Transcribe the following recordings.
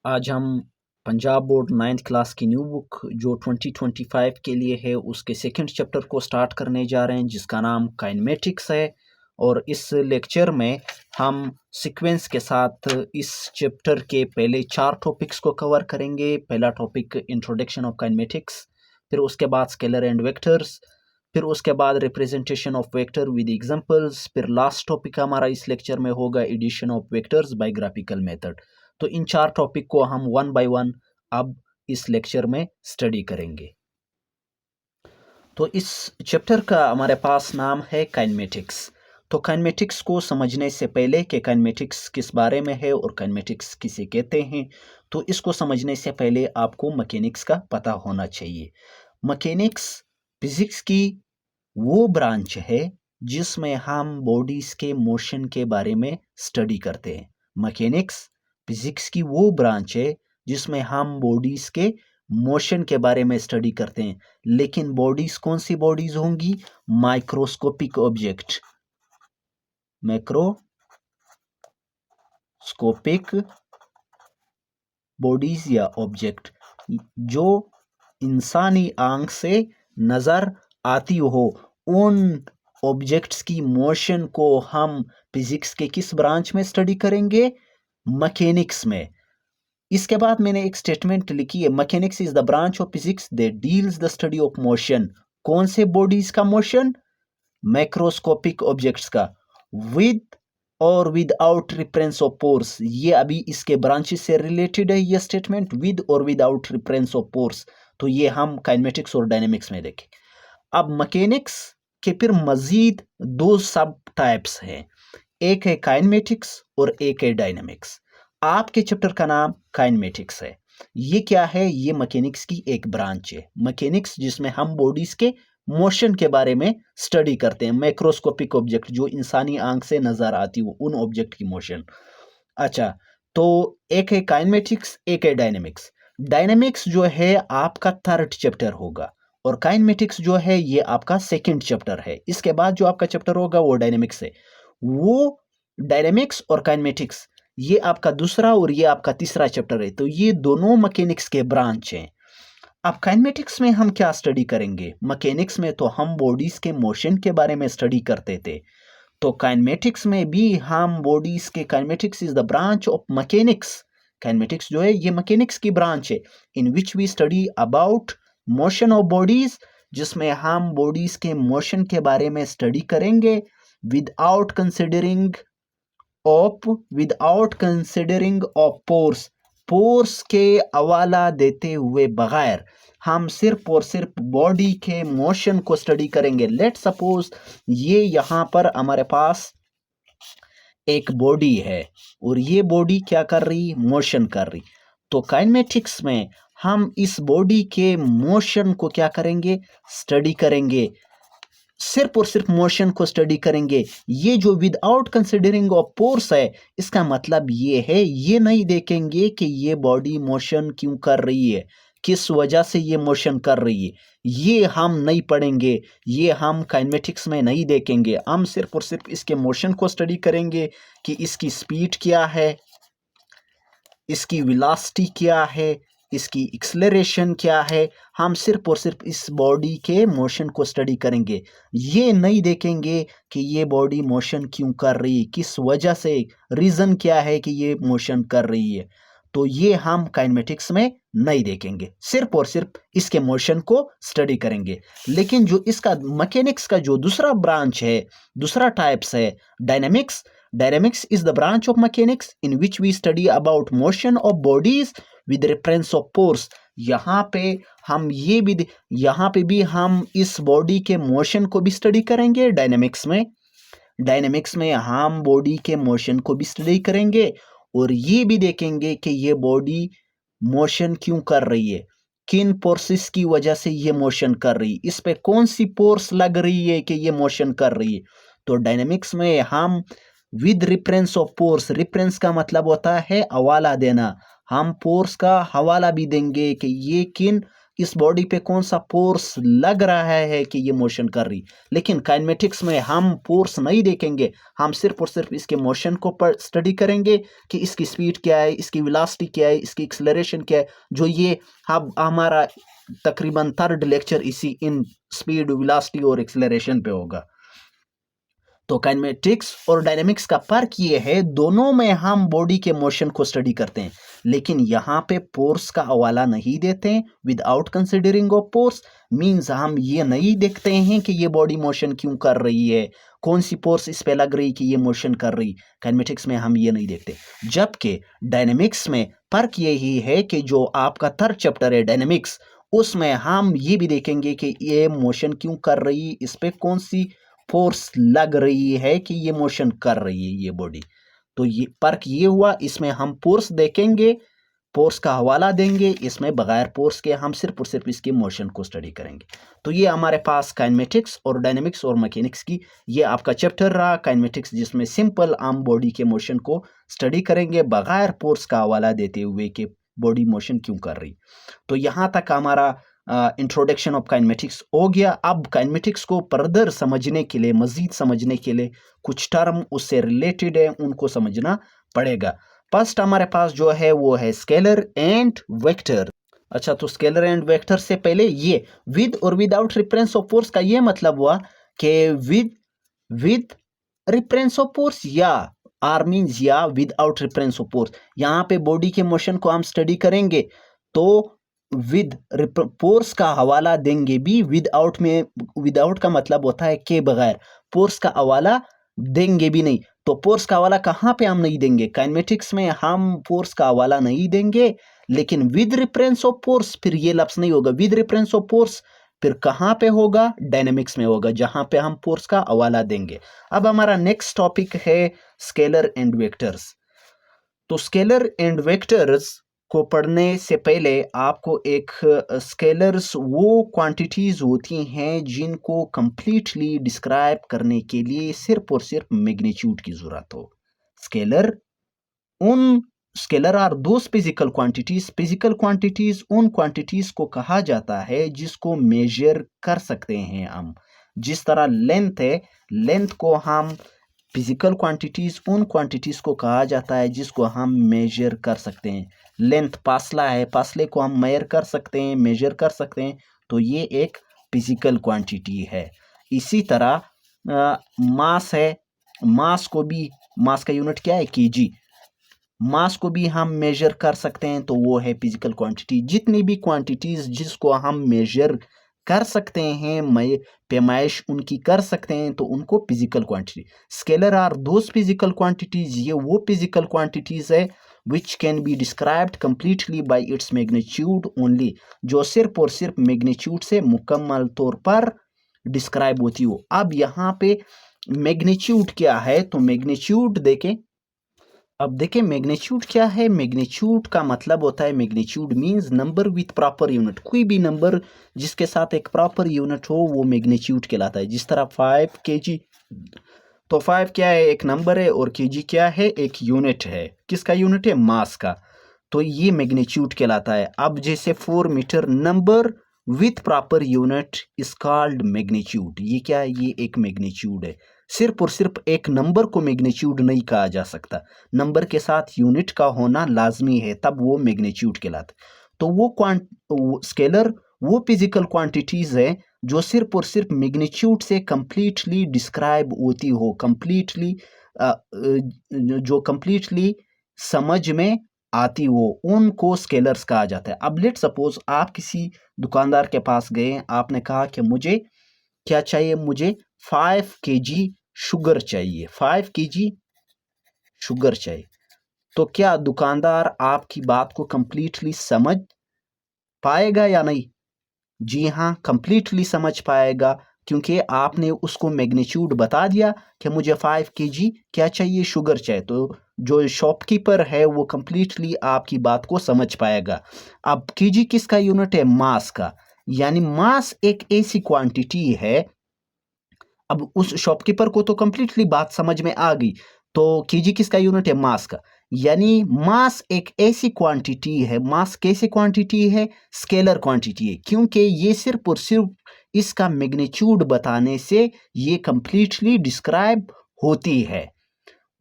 आज हम Punjab board 9th class की न्यू बुक जो 2025 के लिए है उसके सेकंड चैप्टर को स्टार्ट करने जा रहे हैं जिसका नाम काइनेमेटिक्स है। और इस लेक्चर में हम सीक्वेंस के साथ इस चैप्टर के पहले 4 टॉपिक्स को कवर करेंगे। पहला टॉपिक इंट्रोडक्शन ऑफ काइनेमेटिक्स, फिर उसके बाद स्केलर एंड वेक्टर्स, फिर उसके बाद representation of vector with examples, फिर लास्ट टॉपिक हमारा इस लेक्चर में होगा addition of vectors by graphical method. तो इन 4 टॉपिक को हम वन बाय वन अब इस लेक्चर में स्टडी करेंगे। तो इस चैप्टर का हमारे पास नाम है काइनेमेटिक्स। तो काइनेमेटिक्स को समझने से पहले कि काइनेमेटिक्स किस बारे में है और काइनेमेटिक्स किसे कहते हैं, तो इसको समझने से पहले आपको मैकेनिक्स का पता होना चाहिए। मैकेनिक्स फिजिक्स की वो ब्रांच है जिसमें हम बॉडीज के मोशन के बारे में स्टडी करते हैं। मैकेनिक्स फिजिक्स की वो ब्रांच है जिसमें हम बॉडीज के मोशन के बारे में स्टडी करते हैं। लेकिन बॉडीज कौन सी बॉडीज होंगी? माइक्रोस्कोपिक ऑब्जेक्ट, मैक्रोस्कोपिक बॉडीज या ऑब्जेक्ट जो इंसानी आंख से नजर आती हो, उन ऑब्जेक्ट्स की मोशन को हम फिजिक्स के किस ब्रांच में स्टडी करेंगे? मैकेनिक्स में। इसके बाद मैंने एक स्टेटमेंट लिखी है, mechanics is the branch of physics that deals the study of motion. कौन से बॉडीज का मोशन? मैक्रोस्कोपिक ऑब्जेक्ट्स का, विद और विदाउट रिफरेंस ऑफ फोर्स। ये अभी इसके ब्रांचेस से रिलेटेड है ये स्टेटमेंट, विद और विदाउट रिफरेंस ऑफ फोर्स। तो ये हम काइनेमेटिक्स और डायनेमिक्स में देखें। अब मैकेनिक्स के फिर मजीद 2 सब टाइप्स हैं, एक है काइनेमेटिक्स और एक है डायनेमिक्स। आपके चैप्टर का नाम काइनेमेटिक्स है। ये क्या है? ये मैकेनिक्स की एक ब्रांच है। मैकेनिक्स जिसमें हम बॉडीज के मोशन के बारे में स्टडी करते हैं, मैक्रोस्कोपिक ऑब्जेक्ट जो इंसानी आंख से नजर आती हो, उन ऑब्जेक्ट की मोशन। अच्छा, तो एक है काइनेमेटिक्स, एक है डायनेमिक्स। डायनेमिक्स जो है आपका 3rd चैप्टर होगा और काइनेमेटिक्स जो है ये आपका 2nd चैप्टर है। इसके बाद जो आपका चैप्टर होगा वो डायनेमिक्स है। वो डायनेमिक्स और काइनेमेटिक्स ये आपका दूसरा और ये आपका तीसरा चैप्टर है। तो ये दोनों मैकेनिक्स के ब्रांच हैं। अब काइनेमेटिक्स में हम क्या स्टडी करेंगे? मैकेनिक्स में तो हम बॉडीज के मोशन के बारे में स्टडी करते थे, तो काइनेमेटिक्स में भी हम बॉडीज के, kinematics is the branch of mechanics. Kinematics जो है ये मैकेनिक्स की ब्रांच है, in which we study about motion of bodies, जिसमें हम बॉडीज के मोशन के बारे में स्टडी करेंगे without considering of pores. Pores के हवाला देते हुए बगैर हम सिर्फ और सिर्फ बॉडी के मोशन को स्टडी करेंगे। लेट सपोज ये यहां पर हमारे पास एक बॉडी है और ये बॉडी क्या कर रही? मोशन कर रही। तो काइनेमेटिक्स में हम इस बॉडी के मोशन को क्या करेंगे? स्टडी करेंगे, सिर्फ और सिर्फ मोशन को स्टडी करेंगे। ये जो विदाउट कंसिडरिंग ऑफ फोर्स है, इसका मतलब ये है ये नहीं देखेंगे कि ये बॉडी मोशन क्यों कर रही है, किस वजह से ये मोशन कर रही है, ये हम नहीं पढ़ेंगे, ये हम काइनेमेटिक्स में नहीं देखेंगे। हम सिर्फ और सिर्फ इसके मोशन को स्टडी करेंगे कि इसकी स्पीड क्या है, इसकी वेलोसिटी क्या है, इसकी एक्सेलरेशन क्या है। हम सिर्फ और सिर्फ इस बॉडी के मोशन को स्टडी करेंगे, ये नहीं देखेंगे कि ये बॉडी मोशन क्यों कर रही है, किस वजह से, रीज़न क्या है कि ये मोशन कर रही है। तो ये हम काइनेमेटिक्स में नहीं देखेंगे, सिर्फ और सिर्फ इसके मोशन को स्टडी करेंगे। लेकिन जो इसका मैकेनिक्स का जो दूसरा ब्रांच है, दूसरा टाइप्स है dynamics. Dynamics is the branch of mechanics in which we study about motion of bodies with reference of force। यहाँ पे भी हम इस बॉडी के मोशन को भी स्टडी करेंगे डायनेमिक्स में। डायनेमिक्स में हम बॉडी के मोशन को भी स्टडी करेंगे और ये भी देखेंगे कि ये बॉडी मोशन क्यों कर रही है, किन फोर्सेस की वजह से ये मोशन कर रही है, इस पे कौन सी फोर्स लग रही है कि ये मोशन कर रही है। तो डायनेमिक्स में हम with reference of force, reference का मतलब होता है हवाला देना, हम फोर्स का हवाला भी देंगे कि ये किन इस बॉडी पे कौन सा फोर्स लग रहा है कि ये मोशन कर रही। लेकिन काइनेमेटिक्स में हम फोर्स नहीं देखेंगे, हम सिर्फ और सिर्फ इसके मोशन को स्टडी करेंगे कि इसकी स्पीड क्या है, इसकी वेलोसिटी क्या है, इसकी एक्सेलरेशन क्या है। जो ये हमारा तकरीबन थर्ड लेक्चर इसी इन स्पीड, वेलोसिटी और एक्सेलरेशन पे होगा। तो काइनेमेटिक्स और डायनेमिक्स का फर्क ये है, दोनों में हम बॉडी के मोशन को स्टडी करते हैं, लेकिन यहाँ पे फोर्स का हवाला नहीं देते हैं। Without considering of force means हम ये नहीं देखते हैं कि ये बॉडी मोशन क्यों कर रही है, कौन सी फोर्स इस पे लग रही कि ये मोशन कर रही। काइनेमेटिक्स में हम ये नहीं देखते। जबकि डायनेमिक्स में फर्क यही है कि जो आपका थर्ड चैप्टर है डायनेमिक्स, उसमें हम ये भी देखेंगे कि ये मोशन क्यों कर रही, इस पे कौन सी फोर्स लग रही है कि ये मोशन कर रही है ये बॉडी। तो ये फर्क ये हुआ, इसमें हम फोर्स देखेंगे, फोर्स का हवाला देंगे, इसमें बगैर फोर्स के हम सिर्फ और सिर्फ इसके मोशन को स्टडी करेंगे। तो ये हमारे पास काइनेमेटिक्स और डायनेमिक्स और मैकेनिक्स की ये आपका चैप्टर रहा। काइनेमेटिक्स जिसमें सिंपल हम बॉडी के मोशन को स्टडी करेंगे बगैर फोर्स का हवाला देते हुए कि बॉडी मोशन क्यों कर रही। तो यहाँ तक हमारा इंट्रोडक्शन ऑफ काइनेमेटिक्स हो गया। अब काइनेमेटिक्स को फर्दर समझने के लिए, मजीद समझने के लिए कुछ टर्म उससे रिलेटेड है, उनको समझना पड़ेगा। फर्स्ट हमारे पास जो है वो है स्केलर एंड वेक्टर। अच्छा, तो स्केलर एंड वेक्टर से पहले ये विद और विदाउट रिफरेंस ऑफ फोर्स का ये मतलब हुआ कि विद रिफरेंस ऑफ फोर्स या आर मीन्स या विदाउट रिफरेंस ऑफ फोर्स। यहाँ पे बॉडी के मोशन को हम स्टडी करेंगे तो विद फोर्स का हवाला देंगे भी, विदाउट में, विदाउट का मतलब होता है के बगैर, फोर्स का हवाला देंगे भी नहीं। तो फोर्स का हवाला कहाँ पे हम नहीं देंगे? काइनेमेटिक्स में हम फोर्स का हवाला नहीं देंगे, लेकिन विद रेफरेंस ऑफ फोर्स फिर ये लफ्ज नहीं होगा। विद रेफरेंस ऑफ फोर्स फिर कहाँ पे होगा? डायनेमिक्स में होगा, जहां पे हम फोर्स का हवाला देंगे। अब हमारा नेक्स्ट टॉपिक है स्केलर एंड वेक्टर्स। तो स्केलर एंड वेक्टर्स को पढ़ने से पहले आपको एक स्केलर्स वो क्वांटिटीज होती हैं जिनको कंप्लीटली डिस्क्राइब करने के लिए सिर्फ और सिर्फ मैग्नीट्यूड की जरूरत हो। Scalar are those physical quantities. Physical quantities उन क्वांटिटीज को कहा जाता है जिसको मेजर कर सकते हैं हम। जिस तरह लेंथ है, लेंथ को हम फिजिकल क्वांटिटीज, उन क्वांटिटीज को कहा जाता है जिसको हम मेजर कर सकते हैं। लेंथ फासला है, फासले को हम मेजर कर सकते हैं, मेजर कर सकते हैं, तो ये एक फिजिकल क्वांटिटी है। इसी तरह मास है, मास को भी, मास का यूनिट क्या है? केजी। मास को भी हम मेजर कर सकते हैं, तो वो है फिजिकल क्वांटिटी। जितनी भी क्वांटिटीज जिसको हम मेजर कर सकते हैं, पैमाइश उनकी कर सकते हैं, तो उनको physical quantity. Scalar are those physical quantities, ये वो फिजिकल क्वांटिटीज है which can be described completely by its magnitude only, जो सिर्फ और सिर्फ मैग्नीट्यूड से मुकम्मल तौर पर डिस्क्राइब होती हो। अब यहाँ पे मैग्नीट्यूड क्या है? तो मैग्नीट्यूड देखें, अब देखें मैग्नीट्यूड क्या है। मैग्नीट्यूड का मतलब होता है, magnitude means number with proper unit. कोई भी नंबर जिसके साथ एक प्रॉपर यूनिट हो वो मैग्नीट्यूड कहलाता है। जिस तरह 5 kg, तो 5 क्या है? एक नंबर है, और kg क्या है? एक यूनिट है। किसका यूनिट है? मास का। तो ये मैग्नीट्यूड कहलाता है। अब जैसे 4 metre, number with proper unit is called magnitude. ये क्या है? ये एक मैग्नीट्यूड है। सिर्फ और सिर्फ एक नंबर को मैग्नीट्यूड नहीं कहा जा सकता, नंबर के साथ यूनिट का होना लाजमी है, तब वो मैग्नीट्यूड कहलाता है। तो वो स्केलर वो फिजिकल क्वांटिटीज है जो सिर्फ और सिर्फ मैग्नीट्यूड से कंप्लीटली डिस्क्राइब होती हो, कंप्लीटली जो कंप्लीटली समझ में आती हो, उनको स्केलर्स कहा जाता है। अब लेट सपोज आप किसी दुकानदार के पास गए, आपने कहा कि मुझे क्या चाहिए? मुझे 5 kg शुगर चाहिए, 5 kg शुगर चाहिए। तो क्या दुकानदार आपकी बात को कंप्लीटली समझ पाएगा या नहीं? जी हाँ, कंप्लीटली समझ पाएगा, क्योंकि आपने उसको मैग्नीट्यूड बता दिया कि मुझे 5 kg क्या चाहिए? शुगर चाहिए। तो जो शॉपकीपर है वो कंप्लीटली आपकी बात को समझ पाएगा। अब kg किसका यूनिट है? मास का। यानी मास एक ऐसी क्वांटिटी है, अब उस शॉपकीपर को तो कंप्लीटली बात समझ में आ गई। तो kg किसका यूनिट है? मास का। यानी मास एक ऐसी क्वांटिटी है, मास कैसी क्वांटिटी है, स्केलर क्वांटिटी है, क्योंकि ये सिर्फ और सिर्फ इसका मैग्नीट्यूड बताने से ये कंप्लीटली डिस्क्राइब होती है।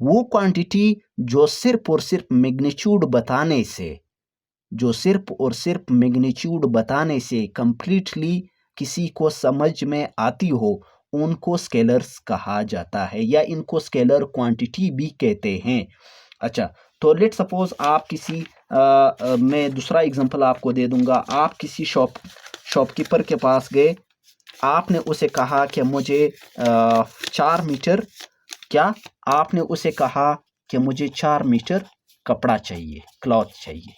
वो क्वांटिटी जो सिर्फ और सिर्फ मैग्नीट्यूड बताने से, जो सिर्फ और सिर्फ मैग्नीट्यूड बताने से कंप्लीटली किसी को समझ में आती हो, उनको स्केलर्स कहा जाता है, या इनको स्केलर क्वांटिटी भी कहते हैं। अच्छा, तो लेट सपोज आप किसी मैं दूसरा एग्जांपल आपको दे दूंगा। आप किसी शॉपकीपर के पास गए, आपने उसे कहा कि मुझे 4 मीटर, क्या आपने उसे कहा कि मुझे 4 मीटर कपड़ा चाहिए, क्लॉथ चाहिए,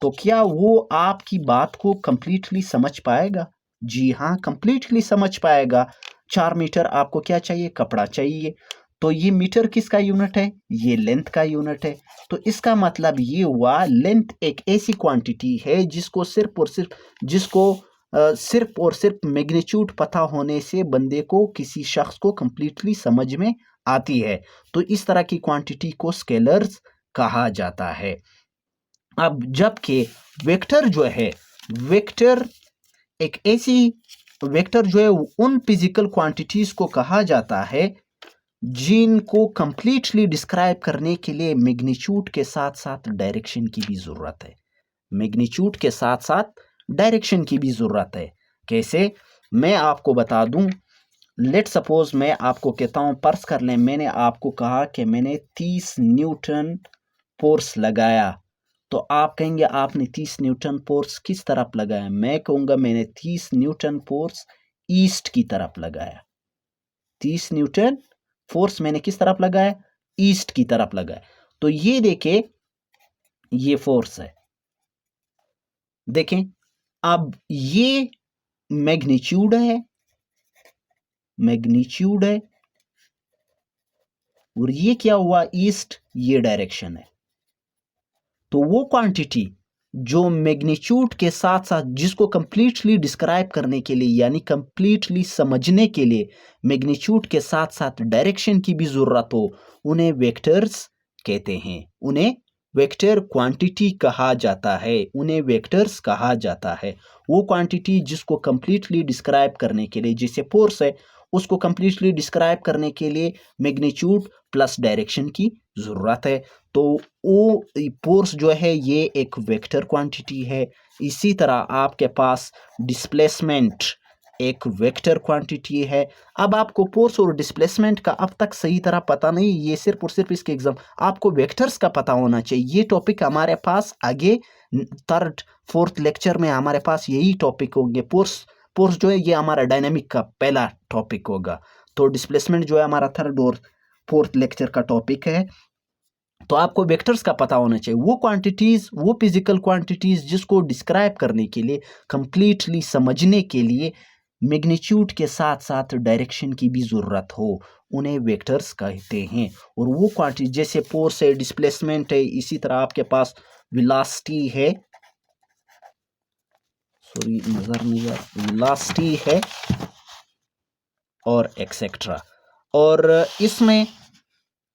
तो क्या वो आपकी बात को कंप्लीटली समझ पाएगा? जी हाँ, कंप्लीटली समझ पाएगा। 4 मीटर आपको क्या चाहिए? कपड़ा चाहिए। तो ये मीटर किसका यूनिट है? ये लेंथ का यूनिट है। तो इसका मतलब ये हुआ, लेंथ एक ऐसी क्वांटिटी है जिसको सिर्फ और सिर्फ मैग्नीट्यूड पता होने से बंदे को, किसी शख्स को कंप्लीटली समझ में आती है। तो इस तरह की क्वांटिटी को स्केलर्स कहा जाता है। अब जबकि वेक्टर जो है, वेक्टर एक ऐसी, वेक्टर जो है उन फिजिकल क्वांटिटीज को कहा जाता है जिनको कंप्लीटली डिस्क्राइब करने के लिए मैग्नीट्यूड के साथ साथ डायरेक्शन की भी जरूरत है। मैग्नीट्यूड के साथ साथ डायरेक्शन की भी जरूरत है। कैसे? मैं आपको बता दूं। लेट सपोज मैं आपको कहता हूं, पर्स कर लें, मैंने आपको कहा कि मैंने 30 न्यूटन फोर्स लगाया, तो आप कहेंगे आपने 30 न्यूटन फोर्स किस तरफ लगाया? मैं कहूंगा मैंने 30 न्यूटन फोर्स ईस्ट की तरफ लगाया। 30 न्यूटन फोर्स मैंने किस तरफ लगाया? ईस्ट की तरफ लगाया। तो ये देखें, ये फोर्स है, देखें। अब ये मैग्नीट्यूड है, मैग्नीट्यूड है, और ये क्या हुआ? ईस्ट, ये डायरेक्शन है। तो वो क्वांटिटी जो मैग्नीट्यूड के साथ साथ, जिसको कंप्लीटली डिस्क्राइब करने के लिए, यानी कंप्लीटली समझने के लिए मैग्नीट्यूड के साथ साथ डायरेक्शन की भी जरूरत हो, उन्हें वेक्टर्स कहते हैं। उन्हें वेक्टर क्वांटिटी कहा जाता है, उन्हें वेक्टर्स कहा जाता है। वो क्वांटिटी जिसको कंप्लीटली डिस्क्राइब करने के लिए, जैसे फोर्स है, उसको कंप्लीटली डिस्क्राइब करने के लिए मैग्नीट्यूड प्लस डायरेक्शन की जरूरत है। तो वो फोर्स जो है ये एक वेक्टर क्वांटिटी है। इसी तरह आपके पास डिस्प्लेसमेंट एक वेक्टर क्वांटिटी है। अब आपको फोर्स और डिस्प्लेसमेंट का अब तक सही तरह पता नहीं, ये सिर्फ और सिर्फ इसके एग्जाम, आपको वेक्टर्स का पता होना चाहिए। ये टॉपिक हमारे पास आगे 3rd 4th लेक्चर में हमारे पास यही टॉपिक होंगे। फोर्स जो है ये हमारा डायनामिक का पहला टॉपिक होगा। तो डिस्प्लेसमेंट जो है हमारा 3rd और 4th लेक्चर का टॉपिक है। तो आपको वेक्टर्स का पता होना चाहिए, वो क्वांटिटीज, वो फिजिकल क्वांटिटीज जिसको डिस्क्राइब करने के लिए, कंप्लीटली समझने के लिए मैग्नीट्यूड के साथ साथ डायरेक्शन की भी जरूरत हो, उन्हें वेक्टर्स कहते हैं। और वो क्वांटिटी जैसे फोर्स है, डिस्प्लेसमेंट है, इसी तरह आपके पास वेलोसिटी है, सॉरी नजर नहीं आ, वेलोसिटी है, और एक्सेट्रा। और इसमें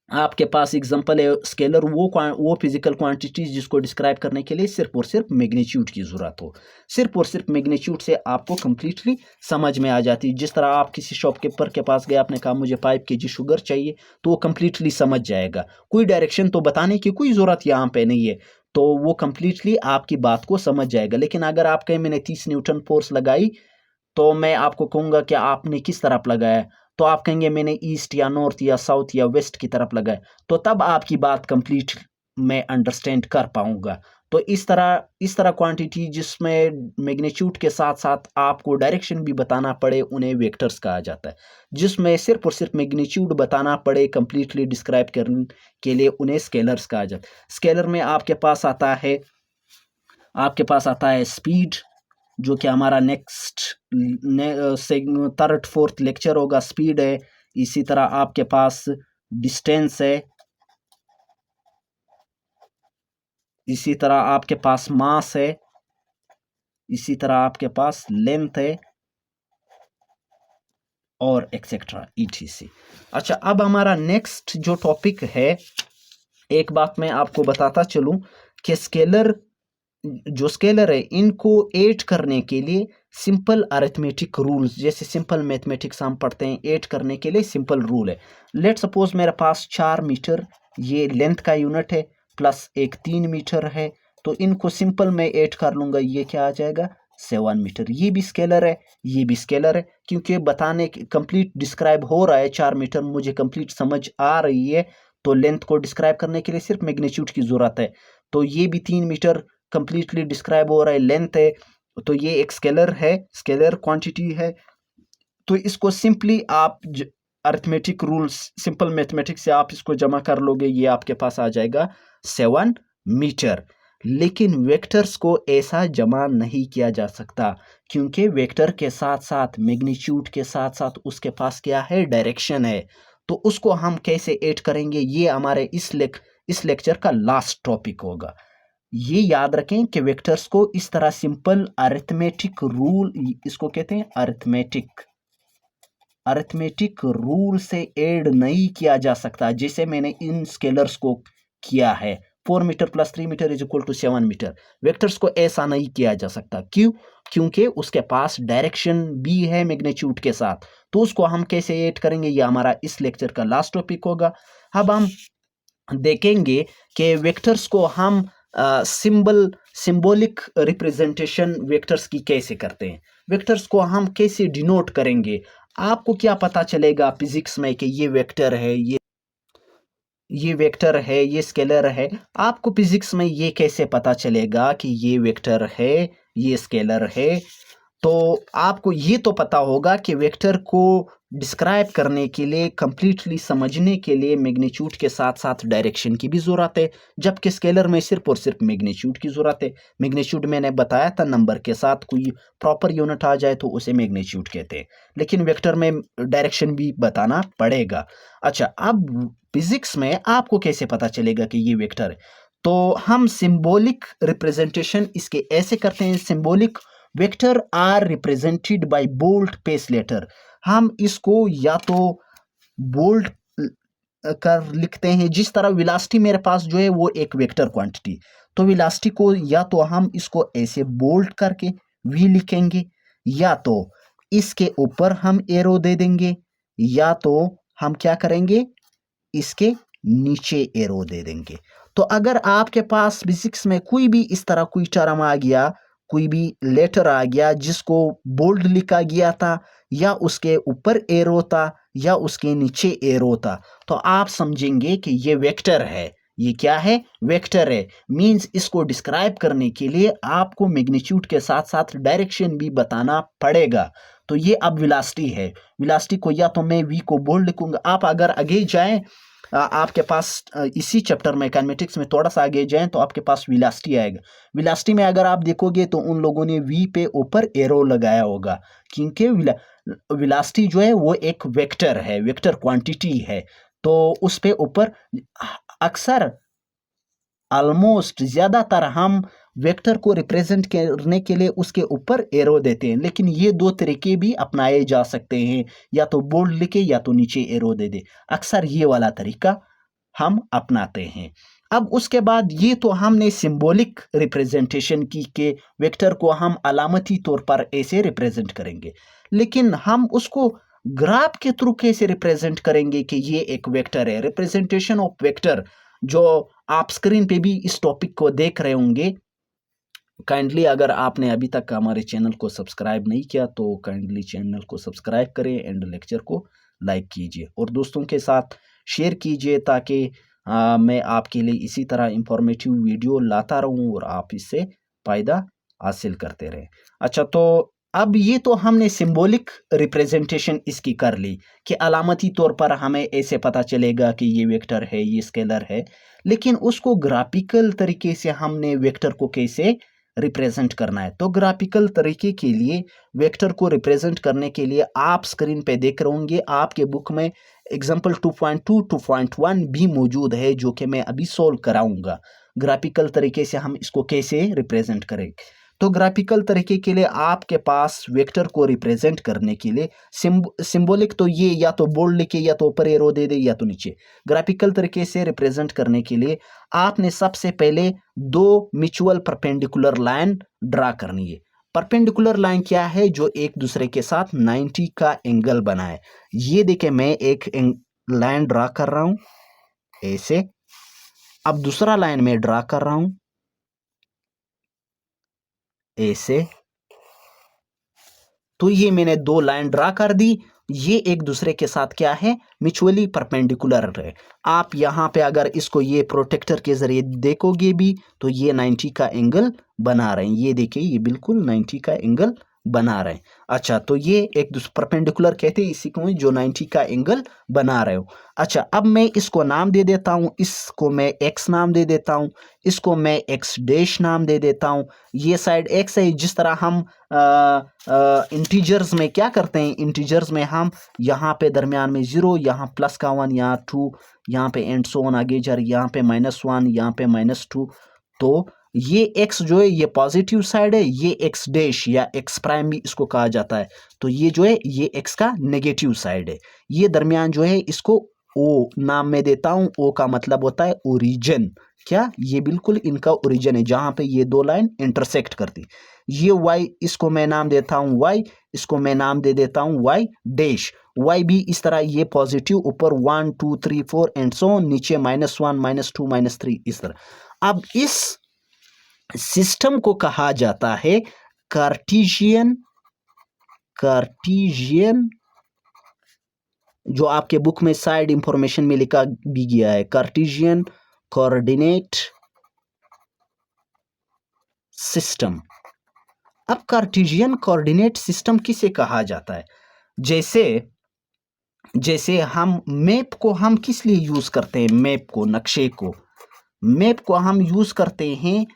आपके पास एग्जांपल है स्केलर, वो फिजिकल क्वांटिटीज जिसको डिस्क्राइब करने के लिए सिर्फ और सिर्फ मैग्नीट्यूड की जरूरत हो। सिर्फ और सिर्फ मैग्नीट्यूड से आपको कंप्लीटली समझ में आ जाती है। जिस तरह आप किसी शॉपकीपर के पास गए, आपने कहा मुझे 5 kg शुगर चाहिए, तो वो कंप्लीटली समझ जाएगा। कोई डायरेक्शन तो बताने की कोई जरूरत यहाँ पे नहीं है, तो वो कंप्लीटली आपकी बात को समझ जाएगा। लेकिन अगर आप कहें मैंने 30 न्यूटन फोर्स लगाई, तो मैं आपको कहूंगा कि आपने किस तरफ लगाया, तो आप कहेंगे मैंने ईस्ट या नॉर्थ या साउथ या वेस्ट की तरफ लगाया, तो तब आपकी बात कंप्लीट मैं अंडरस्टैंड कर पाऊंगा। तो इस तरह क्वांटिटी जिसमें मैग्नीट्यूड के साथ साथ आपको डायरेक्शन भी बताना पड़े, उन्हें वेक्टर्स कहा जाता है। जिसमें सिर्फ और सिर्फ मैग्नीट्यूड बताना पड़े कंप्लीटली डिस्क्राइब करने के लिए, उन्हें स्केलर्स कहा जाता है। स्केलर में आपके पास आता है स्पीड, जो कि हमारा नेक्स्ट 3rd 4th लेक्चर होगा, स्पीड है। इसी तरह आपके पास डिस्टेंस है, इसी तरह आपके पास मास है, इसी तरह आपके पास लेंथ है, और एक्सेट्रा ETC। अच्छा, अब हमारा नेक्स्ट जो टॉपिक है एक बात मैं आपको बताता चलूं कि स्केलर जो स्केलर है इनको ऐड करने के लिए सिंपल अरिथमेटिक रूल्स, जैसे सिंपल मैथमेटिक्स हम पढ़ते हैं, ऐड करने के लिए सिंपल रूल है। लेट सपोज मेरे पास 4 मीटर ये लेंथ का यूनिट है प्लस एक 3 मीटर है, तो इनको सिंपल मैं ऐड कर लूंगा, ये क्या आ जाएगा 7 मीटर। ये भी स्केलर है, ये भी स्केलर है, क्योंकि बताने कंप्लीट डिस्क्राइब हो रहा है 4 मीटर, मुझे कंप्लीट समझ आ रही है, तो लेंथ को डिस्क्राइब करने के लिए सिर्फ मैग्नीट्यूड की जरूरत है। तो ये भी 3 मीटर कंप्लीटली डिस्क्राइब हो रहा है, लेंथ है, तो ये एक स्केलर है, स्केलर क्वांटिटी है। तो इसको सिंपली आप अरिथमेटिक रूल्स, सिंपल मैथमेटिक्स से आप इसको जमा कर लोगे, ये आपके पास आ जाएगा 7 मीटर। लेकिन वेक्टर्स को ऐसा जमा नहीं किया जा सकता, क्योंकि वेक्टर के साथ साथ मैग्नीट्यूड के साथ साथ उसके पास क्या है, डायरेक्शन है। तो उसको हम कैसे ऐड करेंगे, ये हमारे इस लेक्चर का लास्ट टॉपिक होगा। ये याद रखें कि वेक्टर्स को इस तरह सिंपल अरिथमेटिक रूल, इसको कहते हैं अरिथमेटिक रूल से ऐड नहीं किया जा सकता, जैसे मैंने इन स्केलर्स को किया है। 4 metre plus 3 metre is equal to 7 metre. Vectors को ऐसा नहीं किया जा सकता, क्यों? क्योंकि उसके पास डायरेक्शन भी है मैग्नीट्यूड के साथ। तो उसको हम कैसे ऐड करेंगे, ये हमारा इस लेक्चर का लास्ट टॉपिक होगा। अब हम देखेंगे कि वेक्टर्स को हम सिंबॉलिक रिप्रेजेंटेशन वेक्टर्स की कैसे करते हैं, वेक्टर्स को हम कैसे डिनोट करेंगे। आपको क्या पता चलेगा फिजिक्स में कि ये वेक्टर है, ये वेक्टर है, ये स्केलर है। आपको फिजिक्स में ये कैसे पता चलेगा कि ये वेक्टर है, ये स्केलर है? तो आपको ये तो पता होगा कि वेक्टर को डिस्क्राइब करने के लिए, कंप्लीटली समझने के लिए मैग्नीट्यूड के साथ साथ डायरेक्शन की भी ज़रूरत है, जबकि स्केलर में सिर्फ और सिर्फ मैग्नीट्यूड की ज़रूरत है। मैग्नीट्यूड मैंने बताया था, नंबर के साथ कोई प्रॉपर यूनिट आ जाए तो उसे मैग्नीट्यूड कहते हैं, लेकिन वेक्टर में डायरेक्शन भी बताना पड़ेगा। अच्छा, अब फिजिक्स में आपको कैसे पता चलेगा कि ये वेक्टर है? तो हम सिंबॉलिक रिप्रेजेंटेशन इसके ऐसे करते हैं। Symbolic vector are represented by bold face letter. हम इसको या तो बोल्ड कर लिखते हैं, जिस तरह वेलोसिटी मेरे पास जो है वो एक वेक्टर क्वांटिटी, तो वेलोसिटी को या तो हम इसको ऐसे बोल्ड करके वी लिखेंगे, या तो इसके ऊपर हम एरो दे देंगे, या तो हम क्या करेंगे, इसके नीचे एरो दे देंगे। तो अगर आपके पास फिजिक्स में कोई भी इस तरह कोई टर्म आ गया, कोई भी लेटर आ गया जिसको बोल्ड लिखा गया था, या उसके ऊपर एरो था, या उसके नीचे एरो था, तो आप समझेंगे कि ये वेक्टर है। ये क्या है? वेक्टर है। मींस इसको डिस्क्राइब करने के लिए आपको मैग्नीट्यूड के साथ साथ डायरेक्शन भी बताना पड़ेगा। तो ये अब वेलोसिटी है। वेलोसिटी को या तो मैं v को बोल्ड लिखूंगा। आप अगर आगे जाएं, आपके पास इसी चैप्टर में काइनेमेटिक्स में थोड़ा सा आगे जाएं तो आपके पास वेलोसिटी आएगा। वेलोसिटी में अगर आप देखोगे तो उन लोगों ने v पे ऊपर एरो लगाया होगा, क्योंकि वेलोसिटी जो है वो एक वेक्टर है, वेक्टर क्वांटिटी है। तो उस पे ऊपर अक्सर, ऑलमोस्ट ज़्यादातर हम वेक्टर को रिप्रेजेंट करने के लिए उसके ऊपर एरो देते हैं, लेकिन ये दो तरीके भी अपनाए जा सकते हैं, या तो बोल्ड लिखे या तो नीचे एरो दे दे। अक्सर ये वाला तरीका हम अपनाते हैं। अब उसके बाद ये तो हमने सिंबॉलिक रिप्रेजेंटेशन की के वेक्टर को हम अलामती तौर पर ऐसे रिप्रेजेंट करेंगे, लेकिन हम उसको ग्राफ के थ्रू कैसे रिप्रेजेंट करेंगे कि ये एक वेक्टर है। रिप्रेजेंटेशन ऑफ वेक्टर जो आप स्क्रीन पे भी इस टॉपिक को देख रहे होंगे, काइंडली अगर आपने अभी तक हमारे चैनल को सब्सक्राइब नहीं किया तो काइंडली चैनल को सब्सक्राइब करें एंड लेक्चर को लाइक कीजिए और दोस्तों के साथ शेयर कीजिए, ताकि मैं आपके लिए इसी तरह इंफॉर्मेटिव वीडियो लाता रहूं और आप इससे फ़ायदा हासिल करते रहें। अच्छा, तो अब ये तो हमने सिंबॉलिक रिप्रेजेंटेशन इसकी कर ली कि अलामती तौर पर हमें ऐसे पता चलेगा कि ये वेक्टर है, ये स्केलर है, लेकिन उसको ग्राफिकल तरीके से हमने वेक्टर को कैसे रिप्रेजेंट करना है। तो ग्राफिकल तरीके के लिए वेक्टर को रिप्रेजेंट करने के लिए आप स्क्रीन पे देख रहे होंगे, आपके बुक में एग्जाम्पल 2.2 2.1 भी मौजूद है, जो कि मैं अभी सोल्व कराऊंगा। ग्राफिकल तरीके से हम इसको कैसे रिप्रेजेंट करें। तो ग्राफिकल तरीके के लिए आपके पास वेक्टर को रिप्रेजेंट करने के लिए सिंबॉलिक तो ये या तो बोल्ड लिखे या तो ऊपर एरो दे दे या तो नीचे। ग्राफिकल तरीके से रिप्रेजेंट करने के लिए आपने सबसे पहले दो म्यूचुअल परपेंडिकुलर लाइन ड्रा करनी है। परपेंडिकुलर लाइन क्या है? जो एक दूसरे के साथ 90 का एंगल बनाए। ये देखिए मैं एक लाइन ड्रा कर रहा हूं ऐसे, अब दूसरा लाइन में ड्रा कर रहा हूं ऐसे। तो ये मैंने दो लाइन ड्रा कर दी, ये एक दूसरे के साथ क्या है? म्यूचुअली परपेंडिकुलर है। आप यहां पे अगर इसको ये प्रोटेक्टर के जरिए देखोगे भी तो ये 90 का एंगल बना रहे हैं। ये देखिए ये बिल्कुल 90 का एंगल बना रहे हैं। अच्छा, तो ये एक दूसरे परपेंडिकुलर कहते हैं इसी को जो 90 का एंगल बना रहे हो। अच्छा, अब मैं इसको नाम दे देता हूं, इसको मैं x नाम दे देता हूं, इसको मैं x डैश नाम दे देता हूं। ये साइड x है, जिस तरह हम इंटीजर्स में क्या करते हैं, इंटीजर्स में हम यहाँ पे दरमियान में 0, यहाँ प्लस का 1, यहाँ 2, यहाँ पे एंड सो ऑन आगे जा रही, यहाँ पे -1, यहाँ पे -2। तो ये x जो है ये पॉजिटिव साइड है, ये x डैश या x प्राइम भी इसको कहा जाता है। तो ये जो है ये x का नेगेटिव साइड है। ये दरमियान जो है इसको o नाम में देता हूं। o का मतलब होता है ओरिजिन। क्या? ये बिल्कुल इनका ओरिजिन है जहां पे ये दो लाइन इंटरसेक्ट करती। ये y, इसको मैं नाम देता हूं y, इसको मैं नाम दे देता हूं y डैश। y भी इस तरह ये पॉजिटिव, ऊपर 1 2 3 4 एंड सो ऑन, नीचे -1 -2 -3 इस तरह। अब इस सिस्टम को कहा जाता है कार्टेशियन जो आपके बुक में साइड इंफॉर्मेशन में लिखा भी गया है, कार्टेशियन कोऑर्डिनेट सिस्टम। अब कार्टेशियन कोऑर्डिनेट सिस्टम किसे कहा जाता है? जैसे हम मैप को हम किस लिए यूज करते हैं? मैप को, नक्शे को, मैप को हम यूज करते हैं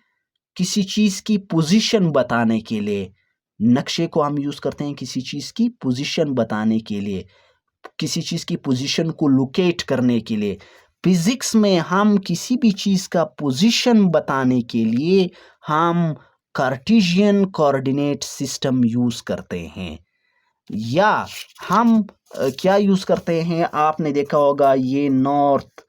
किसी चीज की पोजीशन बताने के लिए। नक्शे को हम यूज करते हैं किसी चीज की पोजीशन बताने के लिए, किसी चीज की पोजीशन को लोकेट करने के लिए। फिजिक्स में हम किसी भी चीज का पोजीशन बताने के लिए हम कार्टेशियन कोऑर्डिनेट सिस्टम यूज करते हैं। या हम क्या यूज करते हैं? आपने देखा होगा ये नॉर्थ,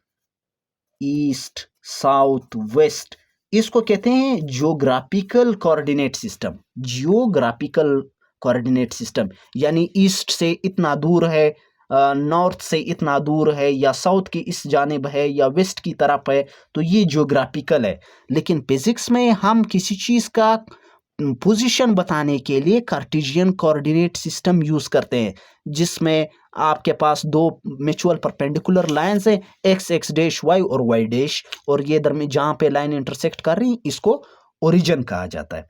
ईस्ट, साउथ, वेस्ट, इसको कहते हैं geographical coordinate system. Geographical coordinate system यानी ईस्ट से इतना दूर है, नॉर्थ से इतना दूर है, या साउथ की इस जानिब है, या वेस्ट की तरफ है, तो ये जियोग्राफिकल है। लेकिन फिजिक्स में हम किसी चीज का पोजीशन बताने के लिए कार्टेशियन कोऑर्डिनेट सिस्टम यूज करते हैं, जिसमें आपके पास दो म्यूचुअल परपेंडिकुलर लाइंस हैं, x डैश y और y डैश, और ये दरमियान जहां पे लाइन इंटरसेक्ट कर रही इसको ओरिजिन कहा जाता है।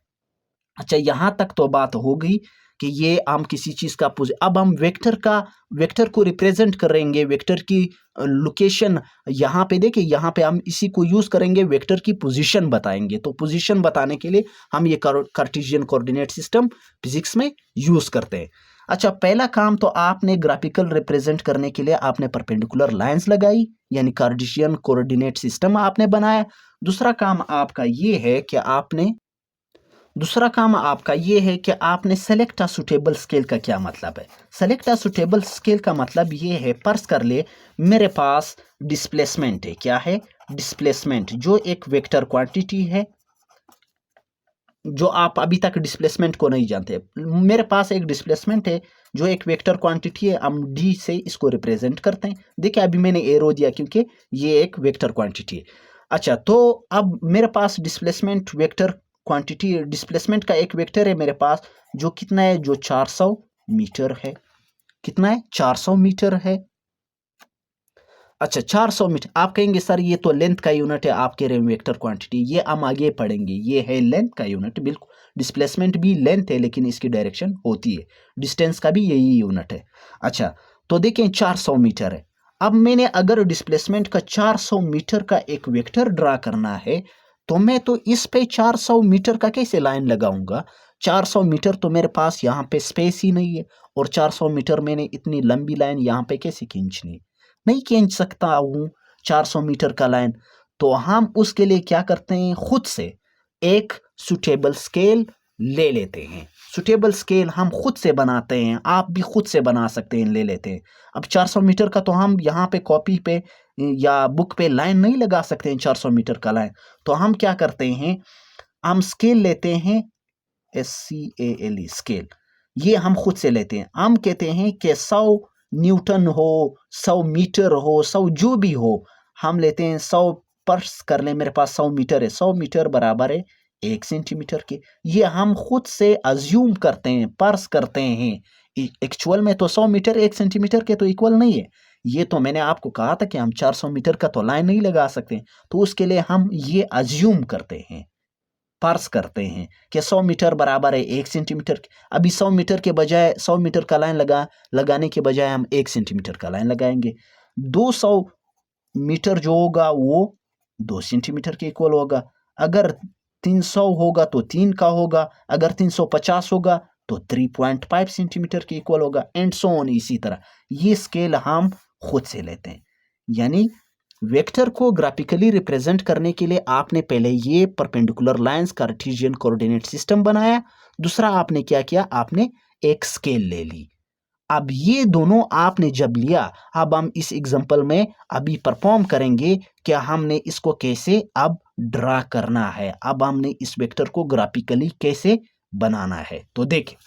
अच्छा, यहां तक तो बात हो गई कि ये हम किसी चीज का अब हम वेक्टर को रिप्रेजेंट करेंगे, वेक्टर की लोकेशन यहाँ पे देखिए, यहाँ पे हम इसी को यूज करेंगे, वेक्टर की पोजीशन बताएंगे। तो पोजीशन बताने के लिए हम ये कार्टेशियन कोऑर्डिनेट सिस्टम फिजिक्स में यूज करते हैं। अच्छा, पहला काम तो आपने ग्राफिकल रिप्रेजेंट करने के लिए आपने परपेंडिकुलर लाइंस लगाई, यानी कार्टेशियन कोऑर्डिनेट सिस्टम आपने बनाया। दूसरा काम आपका ये है कि आपने सेलेक्ट अ सुटेबल स्केल का क्या मतलब है? सेलेक्ट अ सुटेबल स्केल का मतलब ये है, फर्ज कर ले मेरे पास डिस्प्लेसमेंट है। क्या है? डिस्प्लेसमेंट, जो एक वेक्टर क्वांटिटी है, जो आप अभी तक डिस्प्लेसमेंट को नहीं जानते। मेरे पास एक डिस्प्लेसमेंट है जो एक वेक्टर क्वांटिटी है, हम डी से इसको रिप्रेजेंट करते हैं। देखिए अभी मैंने एरो दिया क्योंकि ये एक वेक्टर क्वांटिटी है। अच्छा, तो अब मेरे पास डिस्प्लेसमेंट वेक्टर क्वांटिटी, डिस्प्लेसमेंट का एक वेक्टर है मेरे पास, जो कितना है? जो 400 मीटर है। कितना है? 400 मीटर है। अच्छा, 400 मीटर। आप कहेंगे सर ये तो लेंथ का यूनिट है, आप कह रहे हैं वेक्टर क्वांटिटी। ये हम आगे पढ़ेंगे, ये है लेंथ का यूनिट। बिल्कुल, डिस्प्लेसमेंट भी लेंथ है लेकिन इसकी डायरेक्शन होती है। डिस्टेंस का भी यही यूनिट है। अच्छा, तो देखें 400 मीटर है। अब मैंने अगर डिस्प्लेसमेंट का 400 मीटर का एक वेक्टर ड्रा करना है, तो मैं तो इस पे 400 मीटर का कैसे लाइन लगाऊंगा? 400 मीटर तो मेरे पास यहाँ पे स्पेस ही नहीं है, और 400 मीटर मैंने इतनी लंबी लाइन यहाँ पे कैसे खींचनी? नहीं खींच सकता हूँ 400 मीटर का लाइन। तो हम उसके लिए क्या करते हैं? खुद से एक सुटेबल स्केल ले लेते हैं। सुटेबल स्केल हम खुद से बनाते हैं, आप भी खुद से बना सकते हैं, ले लेते हैं। अब 400 मीटर का तो हम यहाँ पे कॉपी पे या बुक पे लाइन नहीं लगा सकते हैं 400 मीटर का लाइन। तो हम क्या करते हैं, हम स्केल लेते हैं, SCALE स्केल, ये हम खुद से लेते हैं। हम कहते हैं कि 100 न्यूटन हो, 100 मीटर हो, 100 जो भी हो, हम लेते हैं 100, पर्स कर ले मेरे पास 100 मीटर है, 100 मीटर बराबर है 1 सेंटीमीटर के। ये हम खुद से अज्यूम करते हैं, पर्स करते हैं। एक्चुअल में तो 100 मीटर 1 सेंटीमीटर के तो इक्वल नहीं है। ये तो मैंने आपको कहा था कि हम 400 मीटर का तो लाइन नहीं लगा सकते, तो उसके लिए हम ये अज्यूम करते हैं, पर्स करते हैं कि 100 मीटर बराबर है 1 सेंटीमीटर के। अभी 100 मीटर के बजाय 100 मीटर का लाइन लगाने के बजाय हम 1 सेंटीमीटर का लाइन लगाएंगे। 200 मीटर जो होगा वो 2 सेंटीमीटर के इक्वल होगा। अगर 300 होगा तो 3 का होगा, अगर 350 होगा तो 3.5 सेंटीमीटर के इक्वल होगा, एंड सो ऑन। इसी तरह ये स्केल हम खुद से लेते हैं। यानी वेक्टर को ग्राफिकली रिप्रेजेंट करने के लिए आपने पहले ये perpendicular lines Cartesian coordinate system बनाया, दूसरा आपने क्या किया, आपने एक स्केल ले ली। अब ये दोनों आपने जब लिया, अब हम इस एग्जांपल में अभी परफॉर्म करेंगे कि हमने इसको कैसे अब ड्रा करना है, अब हमने इस वेक्टर को ग्राफिकली कैसे बनाना है। तो देखिए,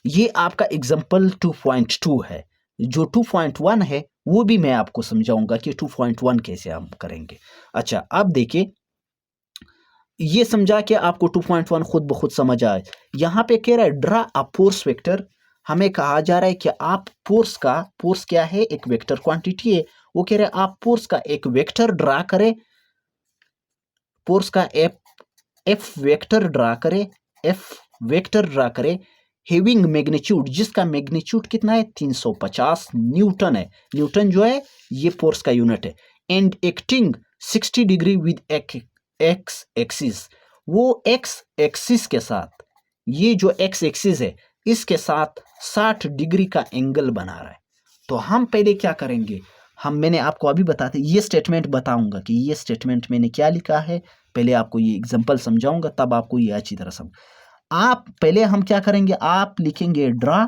ये आपका एग्जांपल 2.2 है। जो 2.1 है वो भी मैं आपको समझाऊंगा कि 2.1 कैसे हम करेंगे। अच्छा, अब देखिए, ये समझा कि आपको 2.1 खुद ब खुद समझ आए। यहाँ पे कह रहा है ड्रा अ फोर्स वेक्टर। हमें कहा जा रहा है कि आप फोर्स क्या है, एक वेक्टर क्वांटिटी है। वो कह रहे हैं आप फोर्स का एक वेक्टर ड्रा करें, फोर्स का एफ वेक्टर ड्रा करें हैविंग मैग्नीट्यूड, जिसका मैग्नीट्यूड कितना है, 350 न्यूटन है। न्यूटन जो है ये फोर्स का यूनिट है। And acting 60 degree with x axis, वो एक्स एक्सिस के साथ, ये जो एक्स एक्सिस है इसके साथ 60 डिग्री का एंगल बना रहा है। तो हम पहले क्या करेंगे, मैंने आपको अभी बताते ये स्टेटमेंट बताऊंगा कि ये स्टेटमेंट मैंने क्या लिखा है। पहले आपको ये एग्जांपल समझाऊंगा, तब आपको ये अच्छी तरह समझ। आप पहले हम क्या करेंगे, आप लिखेंगे draw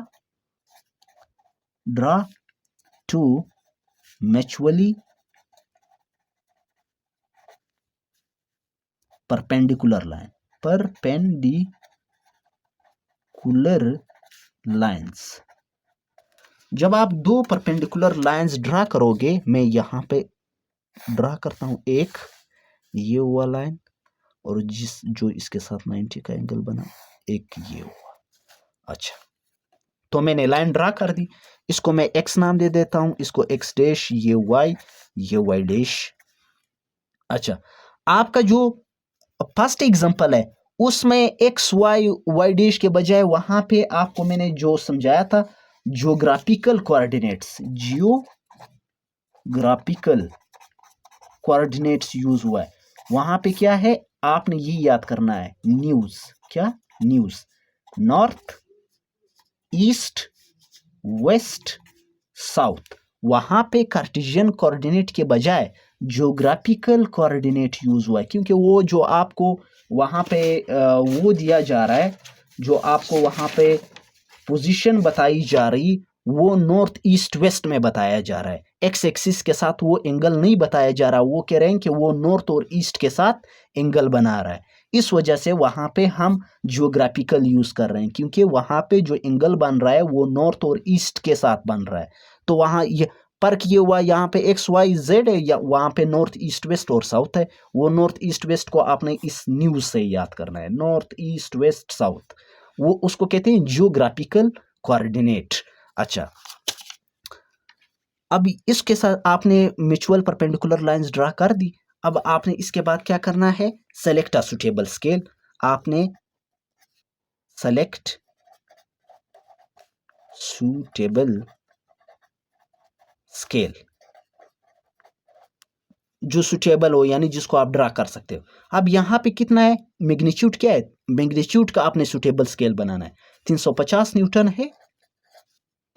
two mutually perpendicular lines. जब आप दो परपेंडिकुलर लाइंस ड्रा करोगे, मैं यहां पे ड्रा करता हूं एक ये हुआ लाइन, और जो इसके साथ 90 का एंगल बना एक ये हुआ। अच्छा, तो मैंने लाइन ड्रा कर दी, इसको मैं x नाम दे देता हूं, इसको x डैश, ये y डैश। अच्छा, आपका जो फर्स्ट एग्जांपल है उसमें y डैश के बजाय वहां पे आपको मैंने जो समझाया था जियोग्राफिकल कोऑर्डिनेट्स यूज हुआ है। वहां पे क्या है, आपने ये याद करना है, news north east west south. वहां पे कार्टेशियन कोऑर्डिनेट के बजाय ज्योग्राफिकल कोऑर्डिनेट यूज हुआ है, क्योंकि वो जो आपको वहां पे वो दिया जा रहा है, जो आपको वहां पे पोजीशन बताई जा रही, वो नॉर्थ ईस्ट वेस्ट में बताया जा रहा है। एक्स एक्सिस के साथ वो एंगल नहीं बताया जा रहा, वो कह रहे हैं कि वो नॉर्थ और ईस्ट के साथ एंगल बना रहा है। इस वजह से वहां पे हम जियोग्राफिकल यूज कर रहे हैं, क्योंकि वहां पे जो एंगल बन रहा है वो नॉर्थ और ईस्ट के साथ बन रहा है। तो वहां ये फर्क ये हुआ, यहाँ पे एक्स वाई जेड है, या वहां पे नॉर्थ ईस्ट वेस्ट और साउथ है। वो नॉर्थ ईस्ट वेस्ट को आपने इस न्यूज से याद करना है, नॉर्थ ईस्ट वेस्ट साउथ, वो उसको कहते हैं जियोग्राफिकल कोऑर्डिनेट। अच्छा, अब इसके साथ आपने म्यूचुअल परपेंडिकुलर लाइंस ड्रा कर दी। अब आपने इसके बाद क्या करना है, सेलेक्ट अ सुटेबल स्केल। आपने सेलेक्ट सुटेबल स्केल, जो सुटेबल हो, यानी जिसको आप ड्रा कर सकते हो। अब यहां पे कितना है, मैग्नीट्यूड क्या है, मैग्नीट्यूड का आपने सुटेबल स्केल बनाना है। 350 न्यूटन है,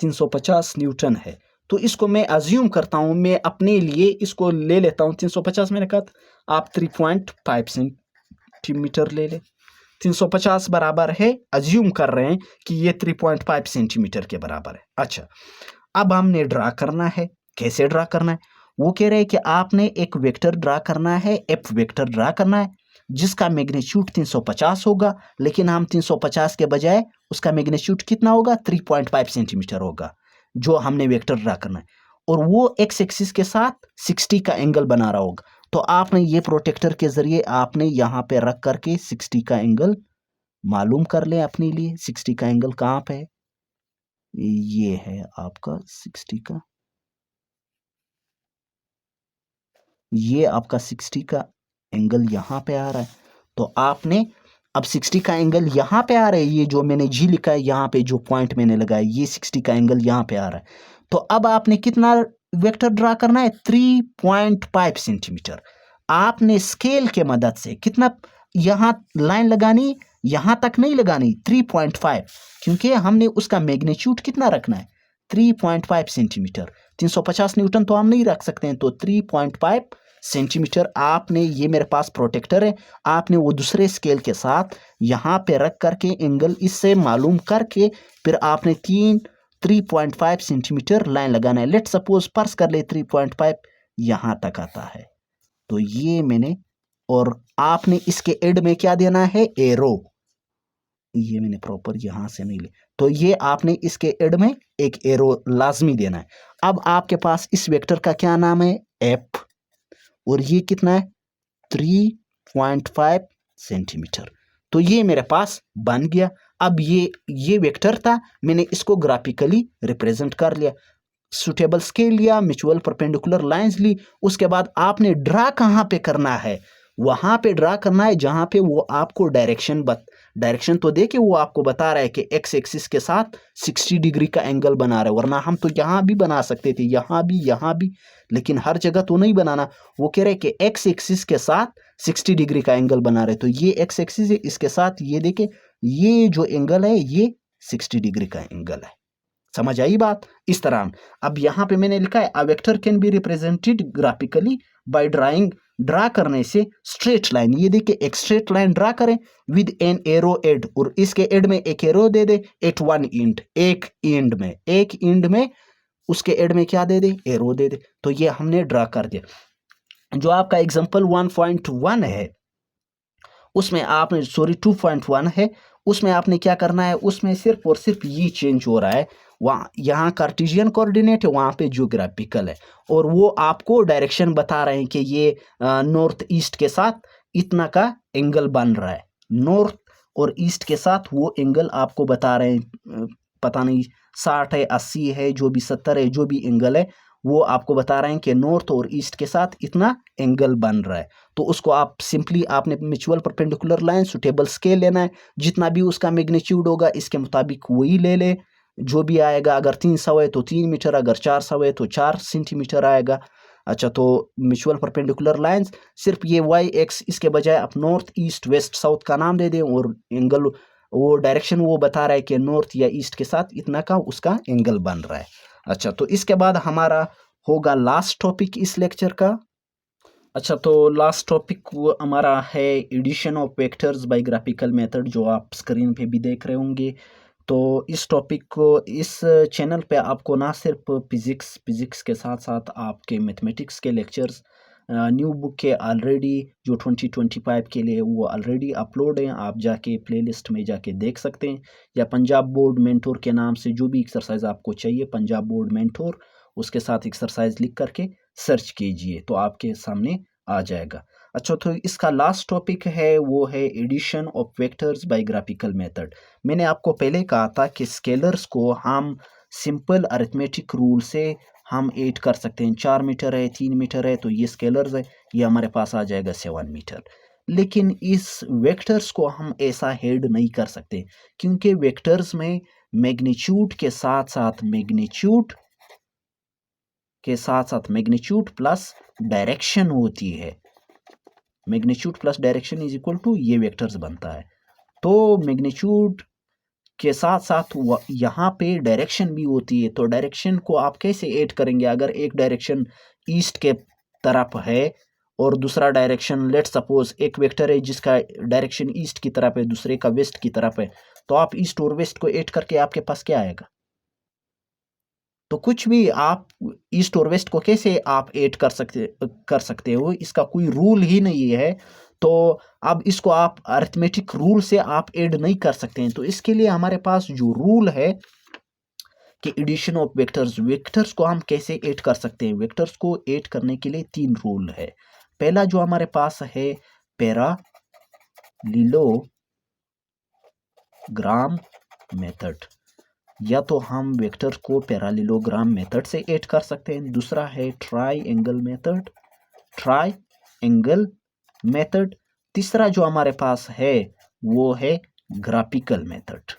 350 न्यूटन है। तो इसको मैं अज्यूम करता हूं, मैं अपने लिए इसको ले लेता हूं 350, मैंने कहा आप 3.5 सेंटीमीटर ले ले, 350 बराबर है, अज्यूम कर रहे हैं कि ये 3.5 सेंटीमीटर के बराबर है। अच्छा, अब हमने ड्रा करना है। कैसे ड्रा करना है? वो कह रहे हैं कि आपने एक वेक्टर ड्रा करना है, एफ वेक्टर ड्रा करना है, जिसका मैग्नीट्यूड 350 होगा, लेकिन हम 350 के बजाय उसका मैग्नीट्यूड कितना होगा? 3.5 सेंटीमीटर होगा, जो हमने वेक्टर ड्रा करना है। और वो एक्स एक्सिस के साथ 60 का एंगल बना रहा होगा। तो आपने ये प्रोटेक्टर के जरिए आपने यहाँ पे रख करके 60 का एंगल मालूम कर ले अपने लिए। 60 का एंगल कहाँ पे है? ये है आपका 60 का, ये आपका 60 का एंगल यहाँ पे आ रहा है। तो आपने अब 60 का एंगल यहाँ पे आ रहा है, ये जो मैंने जी लिखा है यहाँ पे, जो पॉइंट मैंने लगाया, ये 60 का एंगल यहाँ पे आ रहा है। तो अब आपने कितना वेक्टर ड्रा करना है? 3.5 सेंटीमीटर। आपने स्केल के मदद से कितना यहाँ लाइन लगानी, यहाँ तक नहीं लगानी, 3.5, क्योंकि हमने उसका मैग्नीट्यूड कितना रखना है? 3.5 सेंटीमीटर। 350 न्यूटन तो हम नहीं रख सकते हैं, तो 3.5 सेंटीमीटर आपने, ये मेरे पास प्रोटेक्टर है, आपने वो दूसरे स्केल के साथ यहाँ पे रख करके एंगल इससे मालूम करके फिर आपने 3.5 सेंटीमीटर लाइन लगाना है। लेट सपोज पर्स कर ले 3.5 यहाँ तक आता है, तो ये मैंने, और आपने इसके एंड में क्या देना है? एरो। ये मैंने प्रॉपर यहां से नहीं ले, तो ये आपने इसके एंड में एक एरो लाजमी देना है। अब आपके पास इस वेक्टर का क्या नाम है? एफ, और ये कितना है? 3.5 सेंटीमीटर। तो ये मेरे पास बन गया। अब ये वेक्टर था, मैंने इसको ग्राफिकली रिप्रेजेंट कर लिया, सुटेबल स्केल लिया, म्यूचुअल परपेंडिकुलर लाइंस ली। उसके बाद आपने ड्रा कहाँ पे करना है? वहां पे ड्रा करना है जहां पे वो आपको डायरेक्शन तो दे के वो आपको बता रहा है कि एक्स एक्सिस के साथ 60 डिग्री का एंगल बना रहा है। वरना हम तो यहाँ भी बना सकते थे, यहाँ भी, लेकिन हर जगह तो नहीं बनाना। वो कह रहे कि एक्स एक्सिस के साथ 60 डिग्री का एंगल बना रहे, तो ये एक्स एक्सिस है, इसके साथ ये देखे, ये जो एंगल है ये 60 डिग्री का एंगल है। समझ आई बात? इस तरह अब यहाँ पे मैंने लिखा है a vector can be represented graphically by drawing, draw करने से स्ट्रेट लाइन। ये देखिए एक स्ट्रेट लाइन ड्रा करें विद एन एरो एड, और इसके एड में एक एरो दे दे एट वन एंड, एक एंड में उसके एड में क्या दे दे? एरो दे दे। तो ये हमने ड्रा कर दिया। जो आपका एग्जांपल 1.1 है उसमें आपने, सॉरी 2.1 है, उसमें आपने क्या करना है? उसमें सिर्फ और सिर्फ ये चेंज हो रहा है, वहाँ यहाँ कार्टेशियन कोऑर्डिनेट है, वहाँ पे ज्योग्राफिकल है, और वो आपको डायरेक्शन बता रहे हैं कि ये नॉर्थ ईस्ट के साथ इतना का एंगल बन रहा है। नॉर्थ और ईस्ट के साथ वो एंगल आपको बता रहे हैं, पता नहीं 60 है, 80 है, जो भी 70 है, जो भी एंगल है वो आपको बता रहे हैं कि नॉर्थ और ईस्ट के साथ इतना एंगल बन रहा है। तो उसको आप सिंपली आपने mutual perpendicular line suitable scale लेना है, जितना भी उसका मैग्नीट्यूड होगा इसके मुताबिक वही ले ले, जो भी आएगा। अगर 300 है तो 3 मीटर, अगर 400 है तो 4 सेंटीमीटर आएगा। अच्छा, तो म्यूचुअल परपेंडिकुलर लाइंस सिर्फ ये वाई एक्स, इसके बजाय आप नॉर्थ ईस्ट वेस्ट साउथ का नाम दे दें, और एंगल वो डायरेक्शन वो बता रहा है कि नॉर्थ या ईस्ट के साथ इतना का उसका एंगल बन रहा है। अच्छा, तो इसके बाद हमारा होगा लास्ट टॉपिक इस लेक्चर का। अच्छा, तो लास्ट टॉपिक वो हमारा है addition of vectors by graphical method, जो आप स्क्रीन पे भी देख रहे होंगे। तो इस टॉपिक को, इस चैनल पे आपको ना सिर्फ फिज़िक्स के साथ साथ आपके मैथमेटिक्स के लेक्चर्स, न्यू बुक के ऑलरेडी जो 2025 के लिए वो ऑलरेडी अपलोड हैं, आप जाके प्लेलिस्ट में जाके देख सकते हैं, या पंजाब बोर्ड मेंटोर के नाम से जो भी एक्सरसाइज आपको चाहिए, पंजाब बोर्ड मेंटोर, उसके साथ एक्सरसाइज लिख करके सर्च कीजिए तो आपके सामने आ जाएगा। अच्छा, तो इसका लास्ट टॉपिक है वो है addition of vectors by graphical method. मैंने आपको पहले कहा था कि स्केलर्स को हम सिंपल अरिथमेटिक रूल से हम ऐड कर सकते हैं। 4 मीटर है, 3 मीटर है, तो ये स्केलर्स है, ये हमारे पास आ जाएगा 7 मीटर। लेकिन इस वेक्टर्स को हम ऐसा ऐड नहीं कर सकते, क्योंकि वेक्टर्स में मैग्नीट्यूड के साथ साथ मैग्नीट्यूड प्लस डायरेक्शन होती है। Magnitude plus direction is equal to ये वेक्टर्स बनता है। तो मैग्नीट्यूड के साथ साथ यहाँ पे डायरेक्शन भी होती है, तो डायरेक्शन को आप कैसे ऐड करेंगे? अगर एक डायरेक्शन ईस्ट के तरफ है और दूसरा डायरेक्शन, लेट सपोज एक वेक्टर है जिसका डायरेक्शन ईस्ट की तरफ है, दूसरे का वेस्ट की तरफ है, तो आप ईस्ट और वेस्ट को ऐड करके आपके पास क्या आएगा? तो कुछ भी आप ईस्ट और वेस्ट को कैसे आप ऐड कर सकते हो, इसका कोई रूल ही नहीं है। तो अब इसको आप अरिथमेटिक रूल से आप ऐड नहीं कर सकते हैं। तो इसके लिए हमारे पास जो रूल है कि एडिशन ऑफ वेक्टर्स, वेक्टर्स को हम कैसे ऐड कर सकते हैं। वेक्टर्स को ऐड करने के लिए 3 रूल है। पहला जो हमारे पास है पैरालिलोग्राम मेथड, या तो हम वेक्टर को पैरालिलोग्राम मेथड से ऐड कर सकते हैं। दूसरा है ट्राइएंगल मेथड। तीसरा जो हमारे पास है वो है ग्राफिकल मेथड।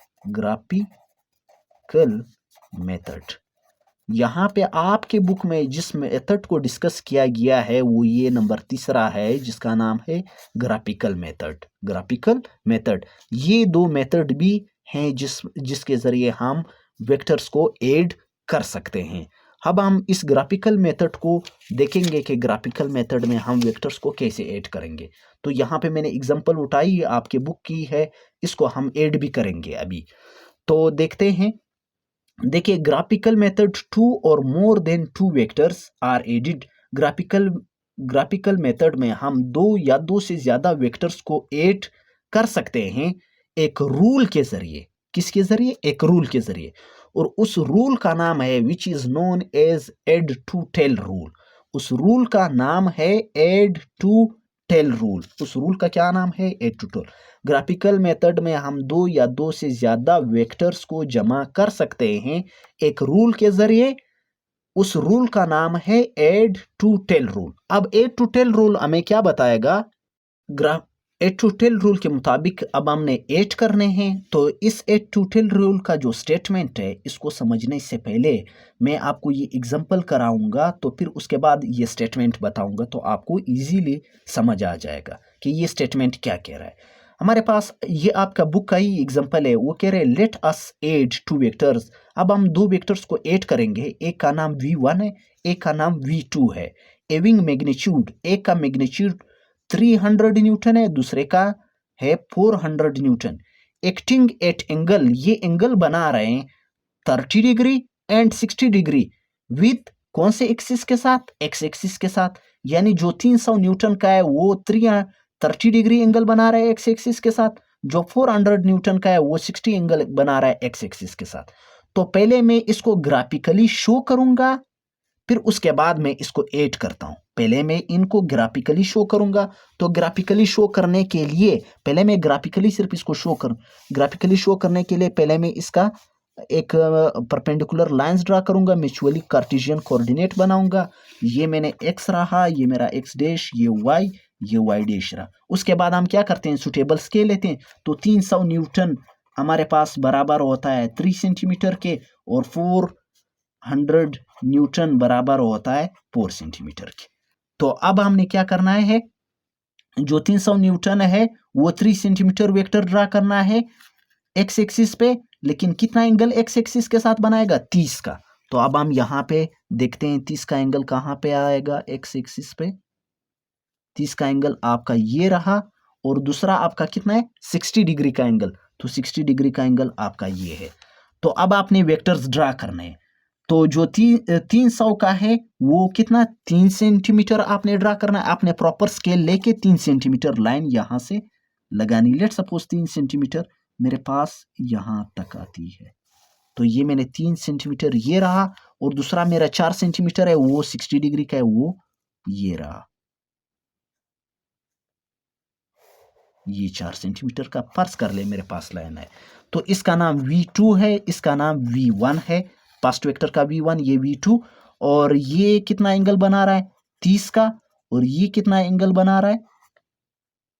यहाँ पे आपके बुक में जिस मेथड को डिस्कस किया गया है वो ये नंबर 3 है, जिसका नाम है ग्राफिकल मेथड। ये 2 मेथड भी हैं जिसके जरिए हम वेक्टर्स को ऐड कर सकते हैं। अब हम इस ग्राफिकल मेथड को देखेंगे कि ग्राफिकल मेथड में हम वेक्टर्स को कैसे ऐड करेंगे। तो यहाँ पे मैंने एग्जांपल उठाई, आपके बुक की है, इसको हम ऐड भी करेंगे अभी। तो देखते हैं। देखिए, ग्राफिकल मेथड 2 और more than 2 vectors are added. Graphical method में हम 2 या 2 से ज्यादा वेक्टर्स को ऐड कर सकते हैं एक रूल के जरिए। किसके जरिए? एक रूल के जरिए। और उस रूल का नाम है which is known as head to tail rule. उस रूल का नाम है एड टू टेल रूल। उस रूल का क्या नाम है? Head to tail. Graphical method में हम 2 या 2 से ज्यादा वेक्टर्स को जमा कर सकते हैं एक रूल के जरिए। उस रूल का नाम है एड टू टेल रूल। अब एड टू टेल रूल हमें क्या बताएगा? एड टू टेल रूल के मुताबिक अब हमने ऐड करने हैं। तो इस एड टू टेल रूल का जो स्टेटमेंट है, इसको समझने से पहले मैं आपको ये एग्जांपल कराऊंगा, तो फिर उसके बाद ये स्टेटमेंट बताऊंगा, तो आपको इजीली समझ आ जाएगा कि ये स्टेटमेंट क्या कह रहा है। हमारे पास ये आपका बुक का ही एग्जांपल है। वो कह रहे हैं लेट अस ऐड 2 वेक्टर्स। अब हम 2 वेक्टर्स को ऐड करेंगे। एक का नाम v1 है, एक का नाम v2 है। एविंग मैग्नीट्यूड, एक का मैग्नीट्यूड 300 न्यूटन है, दूसरे का है 400 न्यूटन। एक्टिंग एट एंगल, ये एंगल बना रहे हैं 30 डिग्री एंड 60 डिग्री विथ कौन से एक्सिस के साथ? एक्स एक्सिस के साथ। यानी जो 300 न्यूटन का है वो 30 डिग्री एंगल बना रहा है एक्स एक्सिस के साथ, जो 400 न्यूटन का है वो 60 एंगल बना रहा है एक्स एक्सिस के साथ। तो पहले मैं इसको ग्राफिकली शो करूंगा, फिर उसके बाद मैं इसको ऐड करता हूं। पहले मैं इनको ग्राफिकली शो करूंगा। तो ग्राफिकली शो करने के लिए पहले मैं ग्राफिकली सिर्फ इसको शो करूं। ग्राफिकली शो करने के लिए पहले मैं इसका एक परपेंडिकुलर लाइंस ड्रा करूंगा, म्यूचुअली कार्टेशियन कोऑर्डिनेट बनाऊंगा। ये मैंने एक्स रहा, ये मेरा एक्स डैश, ये वाई डैश रहा। उसके बाद हम क्या करते हैं? सुटेबल स्केल लेते हैं। तो 300 न्यूटन हमारे पास बराबर होता है 3 सेंटीमीटर के, और 400 न्यूटन बराबर होता है 4 सेंटीमीटर के। तो अब हमने क्या करना है? जो 300 न्यूटन है वो 3 सेंटीमीटर वेक्टर ड्रा करना है एक्स एक्सिस पे, लेकिन कितना एंगल एक्स एक्सिस के साथ बनाएगा? 30 का। तो अब हम यहाँ पे देखते हैं 30 का एंगल कहाँ पे आएगा एक्स एक्सिस पे। 30 का एंगल आपका ये रहा, और दूसरा आपका कितना है? 60 डिग्री का एंगल। तो 60 डिग्री का एंगल आपका ये है। तो अब आपने वेक्टर्स ड्रा करने हैं। तो जो 300 का है वो कितना? 3 सेंटीमीटर आपने ड्रा करना है। आपने प्रॉपर स्केल लेके 3 सेंटीमीटर लाइन यहां से लगानी। लेट सपोज 3 सेंटीमीटर मेरे पास यहां तक आती है। तो ये मैंने 3 सेंटीमीटर ये रहा, और दूसरा मेरा 4 सेंटीमीटर है वो 60 डिग्री का है, वो ये रहा। ये 4 सेंटीमीटर का फर्ज कर ले मेरे पास लाइन है। तो इसका नाम v2 है, इसका नाम v1 है। फर्स्ट वेक्टर का v1, ये v2, और ये कितना एंगल बना रहा है? 30 का। और ये कितना एंगल बना रहा है?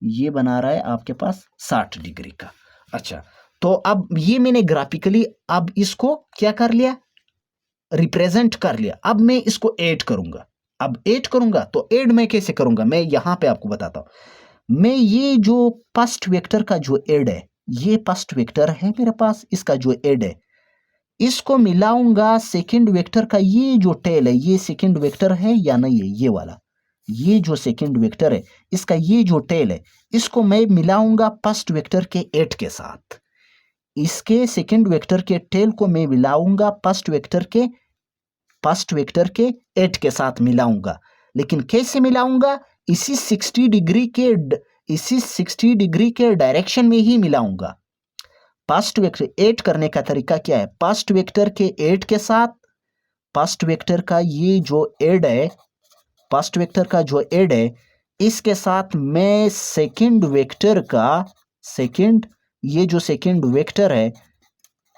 ये बना रहा है आपके पास 60 डिग्री का। अच्छा, तो अब ये मैंने ग्राफिकली अब इसको क्या कर लिया? रिप्रेजेंट कर लिया। अब मैं इसको ऐड करूंगा। अब ऐड करूंगा तो ऐड मैं कैसे करूंगा? मैं यहां पे आपको बताता हूं। मैं ये जो फर्स्ट वेक्टर का जो ऐड है, ये फर्स्ट वेक्टर है मेरे पास, इसका जो ऐड है, इसको मिलाऊंगा सेकंड वेक्टर का। ये जो टेल है ये सेकंड वेक्टर है या नहीं है? ये वाला ये जो सेकंड वेक्टर है इसका ये जो टेल है इसको मैं मिलाऊंगा फर्स्ट वेक्टर के 8 के साथ। इसके सेकंड वेक्टर के टेल को मैं मिलाऊंगा फर्स्ट वेक्टर के 8 के साथ मिलाऊंगा। लेकिन कैसे मिलाऊंगा? इसी 60 डिग्री के डायरेक्शन में ही मिलाऊंगा। फर्स्ट वेक्टर 8 करने का तरीका क्या है? फर्स्ट वेक्टर के 8 के साथ फर्स्ट वेक्टर का ये जो एड है, फर्स्ट वेक्टर का जो एड है इसके साथ मैं सेकंड वेक्टर का ये जो सेकंड वेक्टर है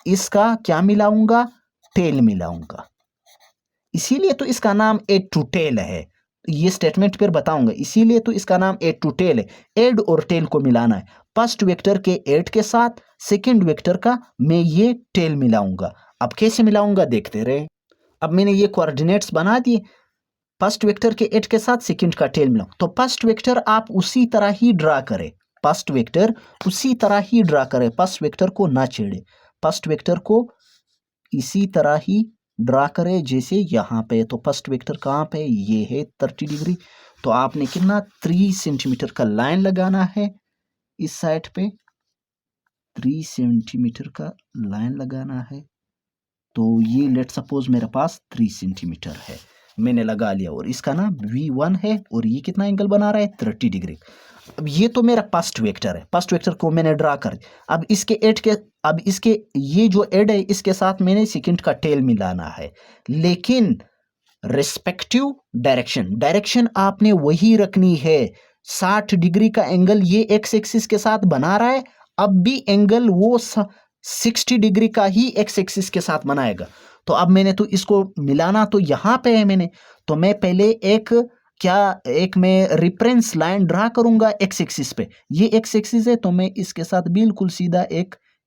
इसका क्या मिलाऊंगा? टेल मिलाऊंगा। इसीलिए तो इसका नाम एड टू टेल है। ये स्टेटमेंट फिर बताऊंगा। इसीलिए तो इसका नाम एड टू टेल है। एड और टेल को मिलाना है। फर्स्ट वेक्टर के एड के साथ सेकंड वेक्टर का मैं ये टेल मिलाऊंगा। अब कैसे मिलाऊंगा देखते रहे। अब मैंने ये कोऑर्डिनेट्स बना दिए। फर्स्ट वेक्टर के एड के साथ सेकंड का टेल मिलाऊं। तो फर्स्ट वेक्टर आप उसी तरह ही ड्रा करें। फर्स्ट वेक्टर उसी तरह ही ड्रा करें। फर्स्ट वेक्टर को ना छेड़े। फर्स्ट वेक्टर को इसी तरह ही ड्रा करें जैसे यहाँ पे। तो फर्स्ट वेक्टर कहाँ पे? ये है 30 डिग्री। तो आपने कितना 3 सेंटीमीटर का लाइन लगाना है इस साइड पे। 3 सेंटीमीटर का लाइन लगाना है। तो ये लेट सपोज मेरे पास 3 सेंटीमीटर है, मैंने लगा लिया। और इसका ना V1 है और ये कितना एंगल बना रहा है? 30 डिग्री। अब ये तो मेरा फर्स्ट वेक्टर है। फर्स्ट वेक्टर को मैंने ड्रा कर दिया। अब इसके ये जो एड है इसके साथ मैंने सेकंड का टेल मिलाना है। लेकिन रिस्पेक्टिव डायरेक्शन आपने वही रखनी है। 60 डिग्री का एंगल ये एक्स एक्सिस के साथ बना रहा है, अब भी एंगल वो 60 डिग्री का ही एक्स एक्सिस के साथ बनाएगा। तो अब मैंने तो इसको मिलाना तो यहां पे है मैंने, तो मैं पहले एक मैं रिफरेंस लाइन ड्रा करूंगा एक्स एक्सिस पे। ये एक्स एक्सिस है तो मैं इसके साथ बिल्कुल सीधा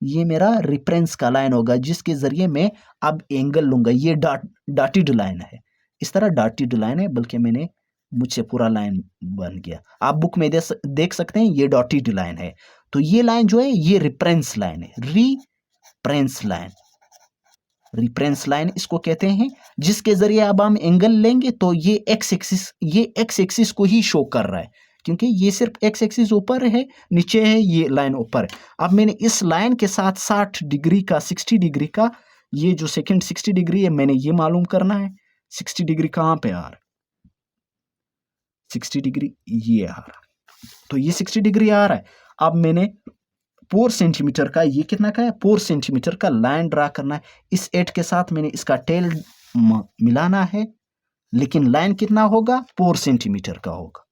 ये मेरा रिफरेंस का लाइन होगा जिसके जरिए मैं अब एंगल लूंगा। ये डॉटेड लाइन है, इस तरह डॉटेड लाइन है, बल्कि मुझसे पूरा लाइन बन गया। आप बुक में देख सकते हैं ये डॉटेड लाइन है। तो ये लाइन जो है ये रिफरेंस लाइन है। रिफरेंस लाइन इसको कहते हैं, जिसके जरिए अब हम एंगल लेंगे तो ये एक्स एक्सिस को ही शो कर रहा है, क्योंकि ये सिर्फ एक्स एक्सिस ऊपर है, नीचे है, ये लाइन ऊपर है। अब मैंने इस लाइन के साथ 60 डिग्री का ये जो सेकंड 60 डिग्री है मैंने ये मालूम करना है। 60 डिग्री कहाँ पे आ रहा है? 60 डिग्री ये आ रहा है। तो ये 60 डिग्री आ रहा है। अब मैंने 4 सेंटीमीटर का, ये कितना का है? 4 सेंटीमीटर का लाइन ड्रा करना है। इस 8 के साथ मैंने इसका टेल मिलाना है, लेकिन लाइन कितना होगा? 4 सेंटीमीटर का होगा।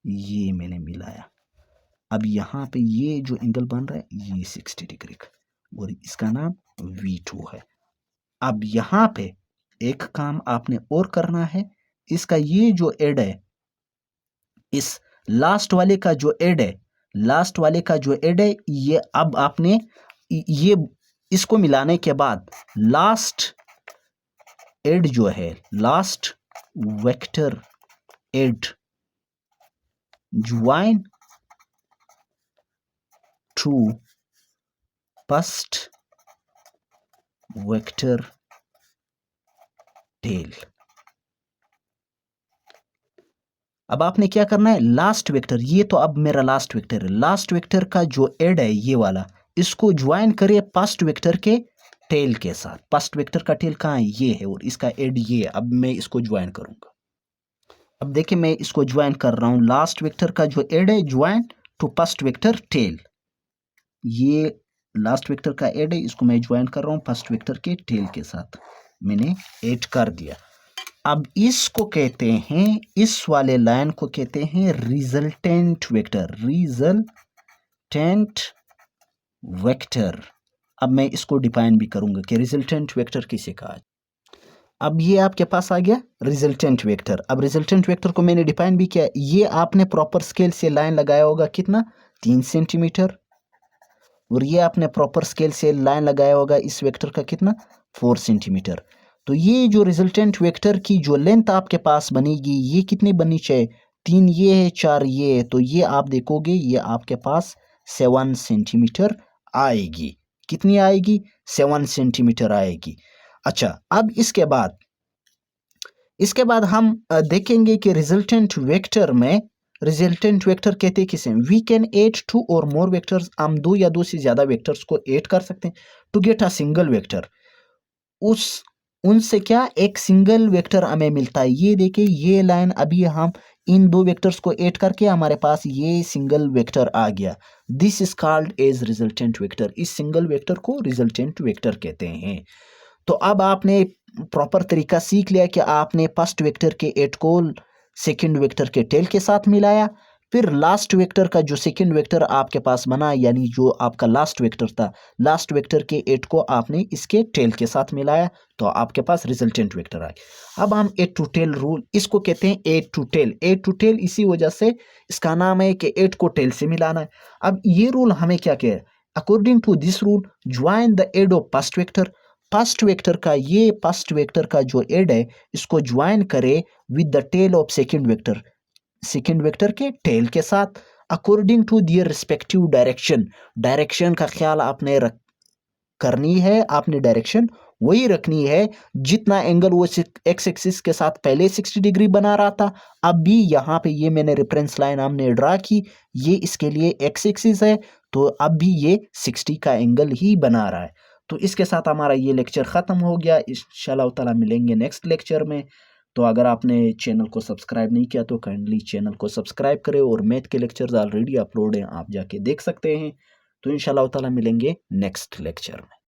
ये मैंने मिलाया। अब यहाँ पे ये जो एंगल बन रहा है ये 60 डिग्री का, और इसका नाम V2 है। अब यहाँ पे एक काम आपने और करना है। इसका ये जो एड है, इस लास्ट वाले का जो एड है, ये अब आपने ये इसको मिलाने के बाद लास्ट एड जो है, last vector head join to first vector tail. अब आपने क्या करना है? लास्ट वेक्टर, ये तो अब मेरा लास्ट वेक्टर है, लास्ट वेक्टर का जो एड है ये वाला, इसको ज्वाइन करिए फर्स्ट वेक्टर के टेल के साथ। फर्स्ट वेक्टर का टेल कहाँ है? ये है, और इसका एड ये है। अब मैं इसको ज्वाइन करूंगा। अब देखिए मैं इसको ज्वाइन कर रहा हूं। लास्ट वेक्टर का जो एड है join to first vector tail, ये लास्ट वेक्टर का एड है, इसको मैं ज्वाइन कर रहा हूं फर्स्ट वेक्टर के टेल के साथ। मैंने एड कर दिया। अब इसको कहते हैं, इस वाले लाइन को कहते हैं रिजल्टेंट वेक्टर। अब मैं इसको डिफाइन भी करूंगा कि रिजल्टेंट वेक्टर किसे कहा। अब ये आपके पास आ गया रिजल्टेंट वेक्टर। अब रिजल्टेंट वेक्टर को मैंने डिफाइन भी किया। ये आपने प्रॉपर स्केल से लाइन लगाया होगा, कितना? 3 सेंटीमीटर। और ये आपने प्रॉपर स्केल से लाइन लगाया होगा इस वेक्टर का, कितना? 4 सेंटीमीटर। तो ये जो रिजल्टेंट वेक्टर की जो लेंथ आपके पास बनेगी, ये कितनी बननी चाहिए? 3 ये है, 4 ये है। तो ये आप देखोगे ये आपके पास 7 सेंटीमीटर आएगी। कितनी आएगी? 7 सेंटीमीटर आएगी। अच्छा, अब इसके बाद इसके बाद हम देखेंगे कि रिजल्टेंट वेक्टर में, रिजल्टेंट वेक्टर कहते हैं किसे, वी कैन ऐड 2 और मोर वेक्टर्स, हम 2 या 2 से ज़्यादा वेक्टर्स को ऐड कर सकते हैं to get a single vector. उनसे क्या एक सिंगल वेक्टर हमें मिलता है। ये देखिए ये लाइन, अभी हम इन 2 वेक्टर्स को ऐड करके हमारे पास ये सिंगल वेक्टर आ गया। This is called as resultant vector. इस सिंगल वेक्टर को रिजल्टेंट वेक्टर कहते हैं। तो अब आपने प्रॉपर तरीका सीख लिया कि आपने फर्स्ट वेक्टर के एट को सेकंड वेक्टर के टेल के साथ मिलाया, फिर लास्ट वेक्टर का जो सेकंड वेक्टर आपके पास बना, यानी जो आपका लास्ट वेक्टर था, लास्ट वेक्टर के एट को आपने इसके टेल के साथ मिलाया, तो आपके पास रिजल्टेंट वेक्टर आए। अब हम एट टू टेल रूल, इसको कहते हैं head to tail. Head to tail इसी वजह से इसका नाम है कि एट को टेल से मिलाना है। अब ये रूल हमें क्या कह रहा है, according to this rule join the head of first vector. First vector का, ये फर्स्ट वेक्टर का जो एड है इसको ज्वाइन करे with the tail of second vector, second vector के टेल के साथ, according to their respective direction. Direction का ख्याल आपने करनी है, आपने डायरेक्शन वही रखनी है जितना एंगल वो एक्स एक्सिस के साथ पहले 60 डिग्री बना रहा था, अब भी यहाँ पे ये मैंने रेफरेंस लाइन हमने ड्रा की, ये इसके लिए एक्स एक्सिस है, तो अब भी ये 60 का एंगल ही बना रहा है। तो इसके साथ हमारा ये लेक्चर ख़त्म हो गया। इंशाल्लाह ताला मिलेंगे नेक्स्ट लेक्चर में। तो अगर आपने चैनल को सब्सक्राइब नहीं किया तो काइंडली चैनल को सब्सक्राइब करें, और मैथ के लेक्चर्स ऑलरेडी अपलोड हैं, आप जाके देख सकते हैं। तो इंशाल्लाह ताला मिलेंगे नेक्स्ट लेक्चर में।